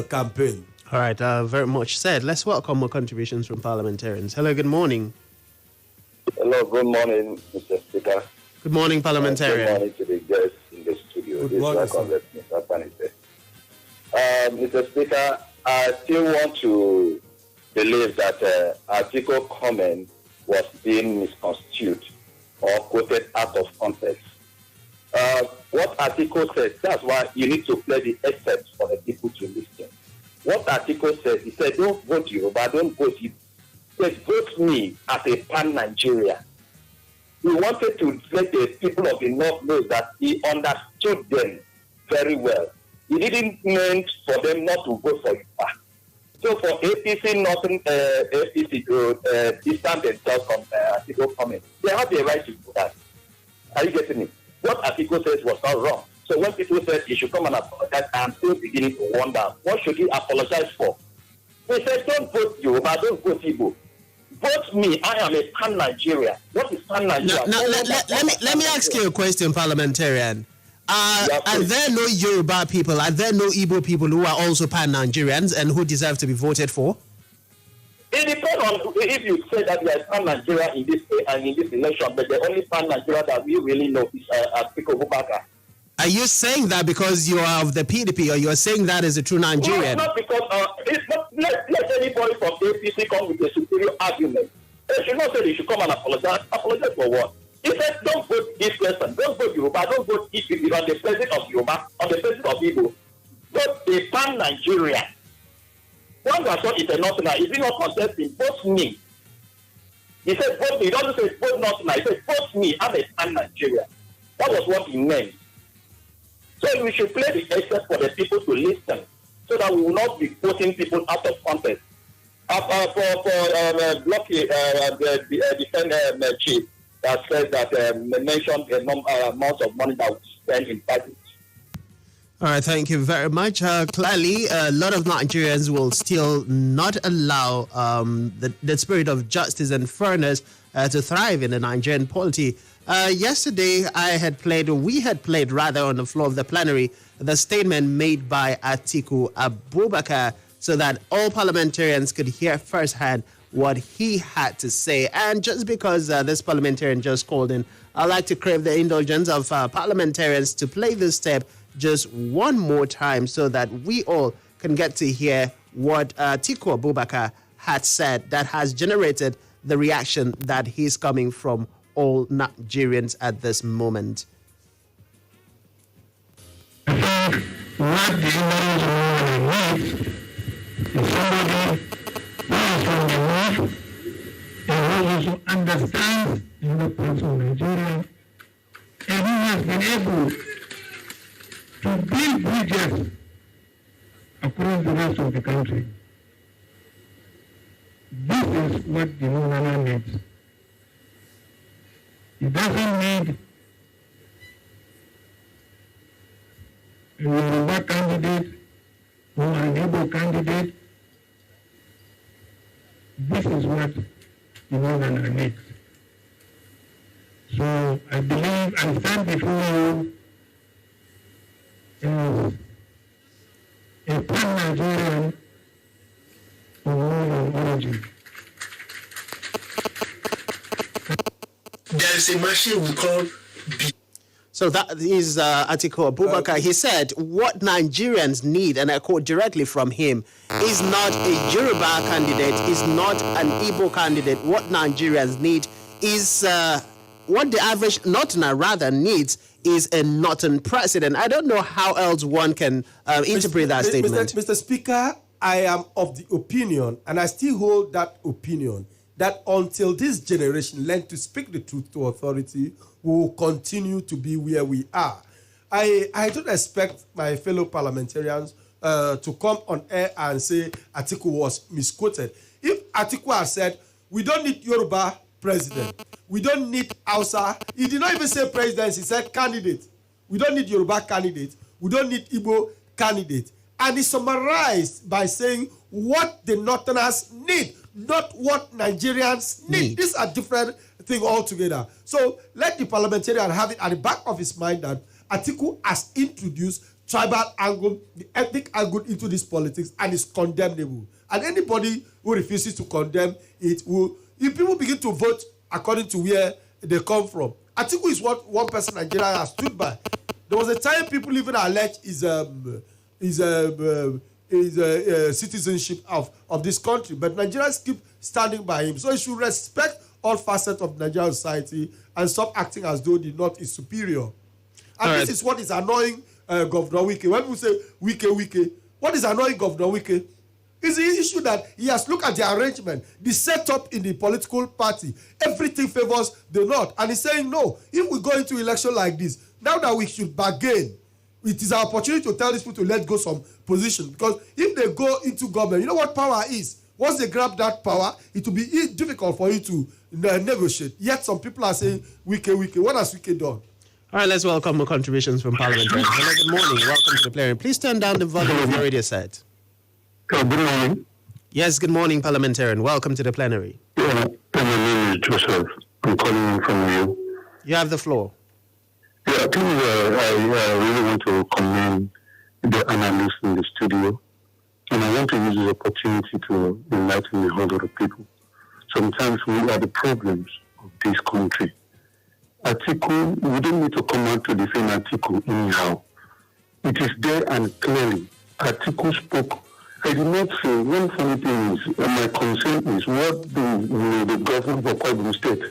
campaign. All right, very much said. Let's welcome more contributions from parliamentarians. Hello, good morning. Hello, good morning, Mr. Speaker. Good morning, parliamentarian. Good morning to the guests in the studio. Good morning, Mr. Speaker, I still want to believe that Atiku comment was being misconstrued or quoted out of context. What Atiku said, that's why you need to play the excerpt for the people to listen. What Atiku said, he said, don't vote Yoruba, don't vote Igbo. He said, vote me as a pan-Nigeria. He wanted to let the people of the North know that he understood them very well. He didn't mean for them not to vote for Yoruba. So for APC, nothing, APC to distance themselves from Atiku comment, they have the right to do that. Are you getting it? What Atiku says was not wrong. So when people said he should come and apologize, I'm still beginning to wonder, what should he apologize for? He said, don't vote Yoruba, don't vote Igbo. Vote me, I am a pan-Nigeria. What is pan-Nigeria? Let me ask you a question, parliamentarian. Are there no Yoruba people, are there no Igbo people who are also pan-Nigerians and who deserve to be voted for? It depends on if you say that there is pan-Nigeria in this election, but the only pan-Nigeria that we really know is Atiku Abubakar. Are you saying that because you are of the PDP, or you are saying that as a true Nigerian? No, it's not because it's not. Let anybody from APC come with a superior argument. They should not say they should come and apologize. Apologize for what? He said, don't vote this person, don't vote Yoruba, don't vote Igbo on the president of Yoruba, on the president of Igbo. Vote a pan-Nigeria. One person is a national. Is he not contesting? Vote me. He said, vote me. He doesn't say vote national. He said, vote me. I'm a pan-Nigeria. That was what he meant. So we should play the excerpt for the people to listen, so that we will not be quoting people out of context. For Lucky, the defender chief that said that mentioned the amount of money that we spend in budget. All right, thank you very much. Clearly, a lot of Nigerians will still not allow the spirit of justice and fairness to thrive in the Nigerian polity. Yesterday, we had played on the floor of the plenary, the statement made by Atiku Abubakar, so that all parliamentarians could hear firsthand what he had to say. And just because this parliamentarian just called in, I'd like to crave the indulgence of parliamentarians to play this tape just one more time so that we all can get to hear what Atiku Abubakar had said that has generated the reaction that he's coming from all Nigerians at this moment. What the Indians need is somebody who is from the north and who also understands the parts of Nigeria and who has been able to build bridges across the rest of the country. This is what the Nana needs. It doesn't need a Yoruba candidate or an Igbo candidate. This is what the Nana needs. So I believe I stand before you as a pan-Nigerian of Northern origin. There is a machine we call B. So that is Atiku Abubakar. He said what Nigerians need, and I quote directly from him, is not a Yoruba candidate, is not an Igbo candidate. What Nigerians need is what the average Northerner rather needs is a Northern president. I don't know how else one can interpret that statement. Mr. Speaker, I am of the opinion, and I still hold that opinion, that until this generation learn to speak the truth to authority, we will continue to be where we are. I don't expect my fellow parliamentarians to come on air and say Atiku was misquoted. If Atiku had said, we don't need Yoruba president, we don't need Hausa, he did not even say president, he said candidate. We don't need Yoruba candidate, we don't need Igbo candidate. And he summarized by saying what the Northerners need, not what Nigerians need. These are different things altogether. So let the parliamentarian have it at the back of his mind that Atiku has introduced tribal angle, the ethnic angle into this politics, and is condemnable. And anybody who refuses to condemn it will, if people begin to vote according to where they come from. Atiku is what one person Nigeria has stood by. There was a time people even alleged his citizenship of this country, but Nigerians keep standing by him. So he should respect all facets of Nigerian society and stop acting as though the North is superior. And this is what is annoying Governor Wike. When we say Wike, what is annoying Governor Wike is the issue that he has looked at the arrangement, the setup in the political party. Everything favors the North. And he's saying, no, if we go into election like this, now that we should bargain, it is our opportunity to tell these people to let go some position. Because if they go into government, you know what power is? Once they grab that power, it will be difficult for you to negotiate. Yet some people are saying, Wike. What has Wike done? All right, let's welcome more contributions from parliamentarians. Hello, good morning. Welcome to the plenary. Please turn down the volume of your radio set. Good morning. Yes, good morning, parliamentarian. Welcome to the plenary. Yeah, my name is Joseph. I'm calling from you. You have the floor. Yeah, please, I really want to commend the analysts in the studio. And I want to use this opportunity to enlighten a whole lot of people. Sometimes we are the problems of this country. Atiku, we don't need to come out to defend Atiku anyhow. It is there and clearly. Atiku spoke. I did not say one funny thing is, my concern is what the government of Akwa Ibom State,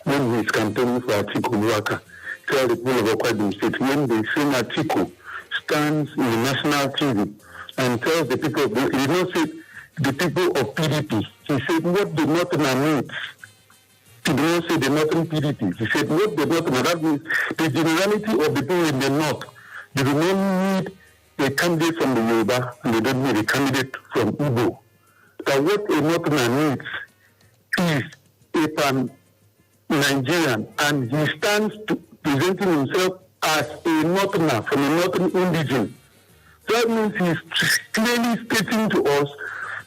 when he is campaigning for Atiku Nwaka, tell the people of Akwa Ibom State, when they say Atiku stands in the national TV and tells the people, he did not say the people of PDP. He said what the Northern needs. He did not say the Northern PDP. He said what the Northern, that means the generality of the people in the North, they do not need a candidate from the Yoruba and they don't need a candidate from Igbo. But what a Northerner needs is a pan-Nigerian, and he stands presenting himself as a Northerner from a Northern indigene. That means he's clearly stating to us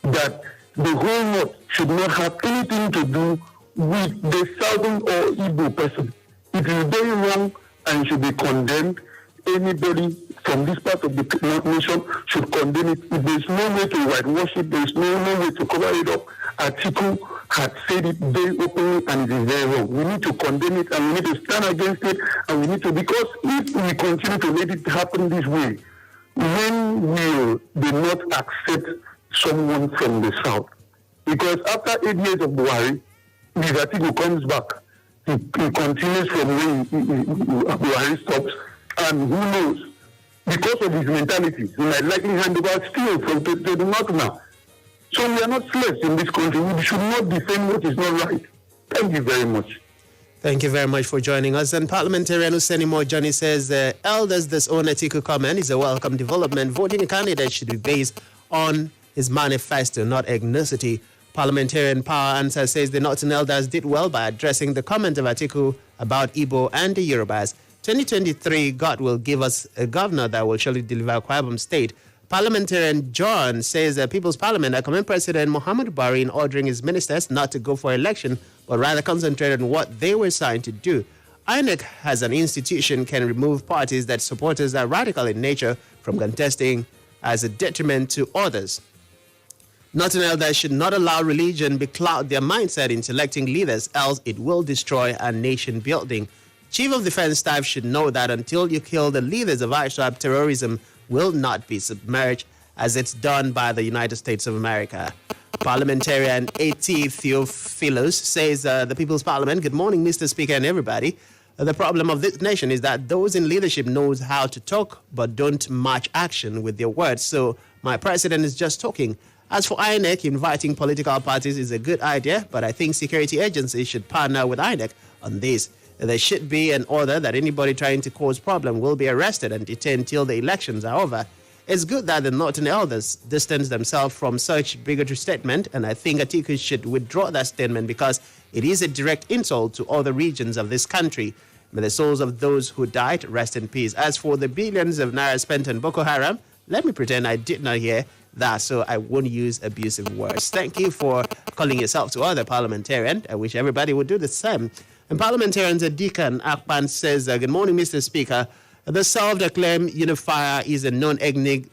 that the whole North should not have anything to do with the Southern or Igbo person. It is very wrong and should be condemned. Anybody from this part of the nation should condemn it. If there's no way to whitewash it, there's no way to cover it up. Atiku had said it very openly and it is very wrong. We need to condemn it and we need to stand against it, and we need to, because if we continue to let it happen this way, when will they not accept someone from the South? Because after 8 years of Buhari, if Atiku comes back, he continues from where Buhari stops, and who knows, because of his mentality, he might likely hand over still from to the North now. So we are not slaves in this country. We should not defend what is not right. Thank you very much. Thank you very much for joining us. And parliamentarian Usenimo Johnny says, elders disown Atiku comment is a welcome development. Voting a candidate should be based on his manifesto, not ethnicity. Parliamentarian Power Answer says the Northern elders did well by addressing the comment of Atiku about Igbo and the Yorubas. 2023, God will give us a governor that will surely deliver Akwa Ibom State. Parliamentarian John says that People's Parliament, I commend President Muhammadu Buhari in ordering his ministers not to go for election, but rather concentrate on what they were signed to do. INEC, as an institution, can remove parties that supporters are radical in nature from contesting as a detriment to others. Northern elders should not allow religion becloud their mindset in selecting leaders, else it will destroy our nation building. Chief of Defense Staff should know that until you kill the leaders of ISWAP, terrorism will not be submerged as it's done by the United States of America. Parliamentarian A.T. Theophilus says, the People's Parliament, good morning, Mr. Speaker and everybody. The problem of this nation is that those in leadership knows how to talk but don't match action with their words. So my president is just talking. As for INEC, inviting political parties is a good idea, but I think security agencies should partner with INEC on this. There should be an order that anybody trying to cause problem will be arrested and detained till the elections are over. It's good that the Northern elders distance themselves from such bigotry statement, and I think Atiku should withdraw that statement because it is a direct insult to all the regions of this country. May the souls of those who died rest in peace. As for the billions of naira spent on Boko Haram, let me pretend I did not hear that, so I won't use abusive words. Thank you for calling yourself to other parliamentarians. I wish everybody would do the same. And parliamentarian Deacon Akpan says, good morning, Mr. Speaker. The self-declared unifier is a non-ethnic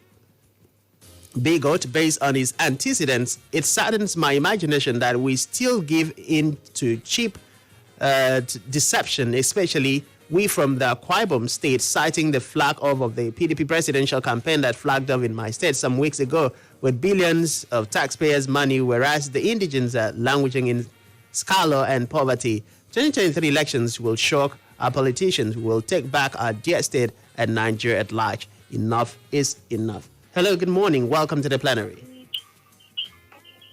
bigot based on his antecedents. It saddens my imagination that we still give in to cheap deception, especially we from the Akwa Ibom state, citing the flag off of the PDP presidential campaign that flagged off in my state some weeks ago with billions of taxpayers' money, whereas the indigents are languishing in squalor and poverty. 2023 elections will shock our politicians. We will take back our dear state and Nigeria at large. Enough is enough. Hello, good morning. Welcome to the plenary.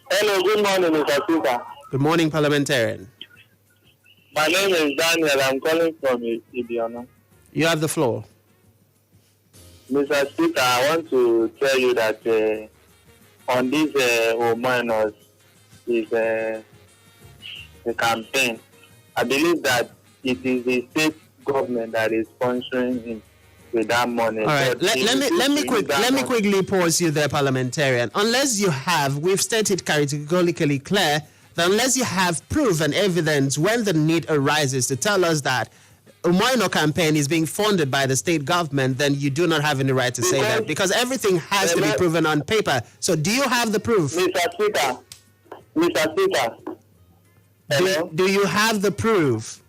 Hello, good morning, Mr. Speaker. Good morning, parliamentarian. My name is Daniel. I'm calling from Ibiano. You have the floor. Mr. Speaker, I want to tell you that on this Omonos is a campaign. I believe that it is the state government that is sponsoring him with that money. All right, let me quickly pause you there, parliamentarian. Unless you have, we've stated categorically clear that unless you have proof and evidence when the need arises to tell us that a minor campaign is being funded by the state government, then you do not have any right to say that, because everything has to be proven on paper. So do you have the proof? Mr. Speaker. Do you have the proof?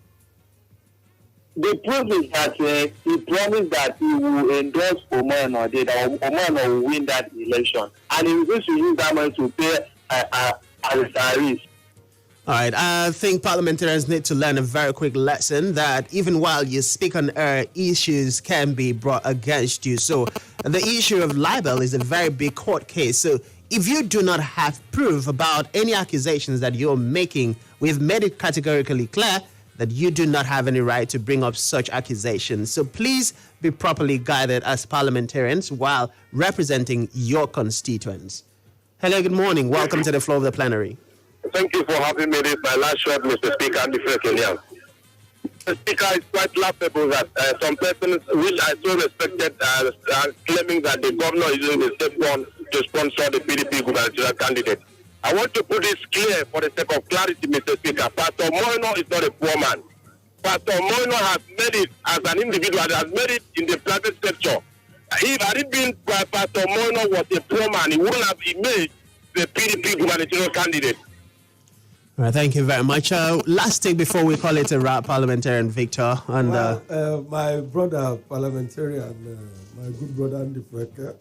The proof is that he promised that he will endorse Omono, that Omono will win that election. And he was going to use that money to pay salaries. All right, I think parliamentarians need to learn a very quick lesson that even while you speak on air, issues can be brought against you. So the issue of libel is a very big court case. So if you do not have proof about any accusations that you're making, we've made it categorically clear that you do not have any right to bring up such accusations. So please be properly guided as parliamentarians while representing your constituents. Hello, good morning. Welcome to the floor of the plenary. Thank you for having me. This is my last shot, Mr. Speaker, and different Kenyan. Mr. Speaker, it's quite laughable that some persons, which I so respected, are claiming that the governor is using the state fund to sponsor the PDP gubernatorial candidate. I want to put this clear for the sake of clarity, Mr. Speaker. Pastor Moino is not a poor man. Pastor Moino has made it as an individual, has made it in the private sector. If had it been Pastor Moino was a poor man, he wouldn't have made the PDP gubernatorial candidate. All right, thank you very much. Last thing before we call it a wrap, parliamentarian Victor. And my brother, parliamentarian, my good brother Andy Freke,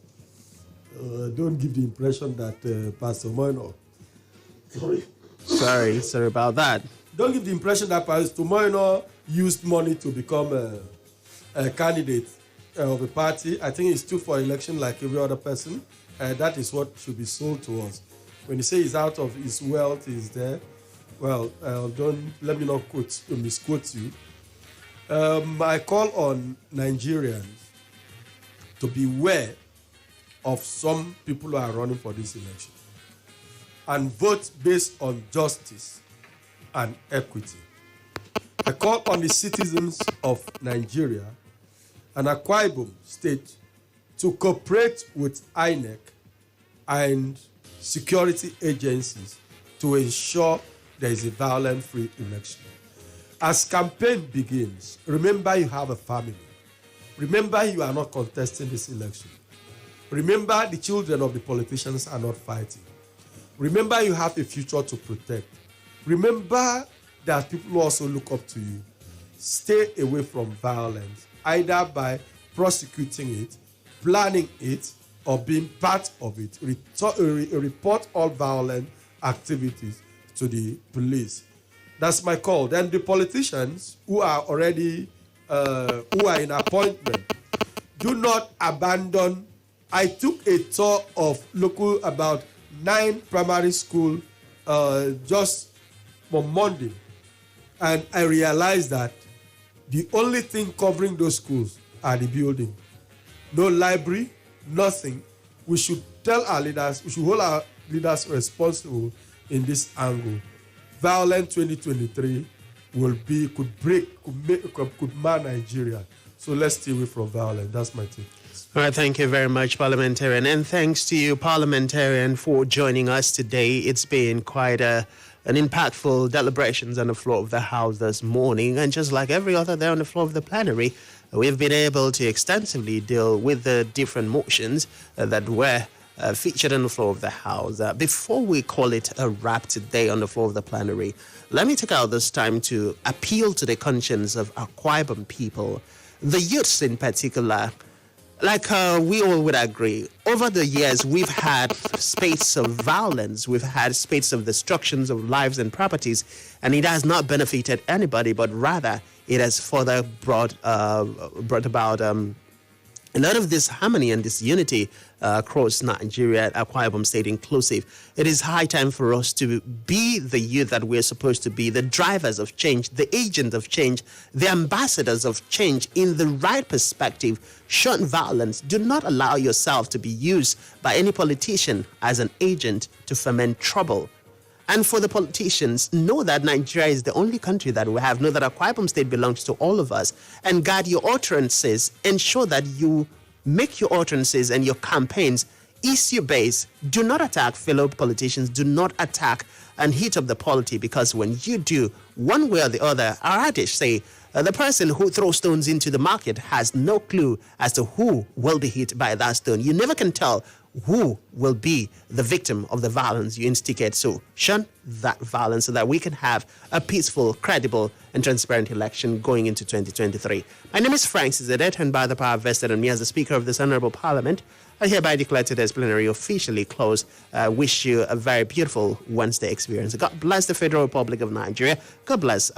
don't give the impression that Pastor Moino. Sorry about that. Don't give the impression that Pastor Moino used money to become a candidate of a party. I think he's stood for election like every other person. That is what should be sold to us. When you say he's out of his wealth, he's there. Well, don't let me not misquote you. I call on Nigerians to beware of some people who are running for this election and vote based on justice and equity. I call on the citizens of Nigeria and Akwa Ibom State to cooperate with INEC and security agencies to ensure there is a violence-free election. As campaign begins, remember you have a family. Remember you are not contesting this election. Remember the children of the politicians are not fighting. Remember you have a future to protect. Remember that people also look up to you. Stay away from violence, either by prosecuting it, planning it, or being part of it. Report all violent activities to the police. That's my call. Then the politicians who are already who are in appointment, do not abandon. I took a tour of about 9 primary school just on Monday, and I realized that the only thing covering those schools are the building. No library, nothing. We should tell our leaders, we should hold our leaders responsible in this angle. Violent 2023 could mar Nigeria. So let's stay away from violence. That's my take. All right, thank you very much, Parliamentarian. And thanks to you, Parliamentarian, for joining us today. It's been quite an impactful deliberations on the floor of the House this morning. And just like every other day on the floor of the plenary, we've been able to extensively deal with the different motions that were featured on the floor of the House. Before we call it a wrap today on the floor of the plenary, let me take out this time to appeal to the conscience of Akwa Ibom people, the youths in particular. Like we all would agree, over the years, we've had spates of violence, we've had spates of destructions of lives and properties, and it has not benefited anybody, but rather it has further brought about a lot of this harmony and this unity across Nigeria, Akwa Ibom State inclusive. It is high time for us to be the youth that we're supposed to be, the drivers of change, the agents of change, the ambassadors of change in the right perspective. Shun violence. Do not allow yourself to be used by any politician as an agent to foment trouble. And for the politicians, know that Nigeria is the only country that we have. Know that Akwa Ibom State belongs to all of us. And guard your utterances. Ensure that you make your utterances and your campaigns issue based. Do not attack fellow politicians. Do not attack and heat up the polity, because when you do, one way or the other, our adage say, the person who throws stones into the market has no clue as to who will be hit by that stone. You never can tell who will be the victim of the violence you instigate. So shun that violence so that we can have a peaceful, credible, and transparent election going into 2023. My name is Francis Edet, and by the power vested on me as the Speaker of this Honorable Parliament, I hereby declare today's plenary officially closed. I wish you a very beautiful Wednesday experience. God bless the Federal Republic of Nigeria. God bless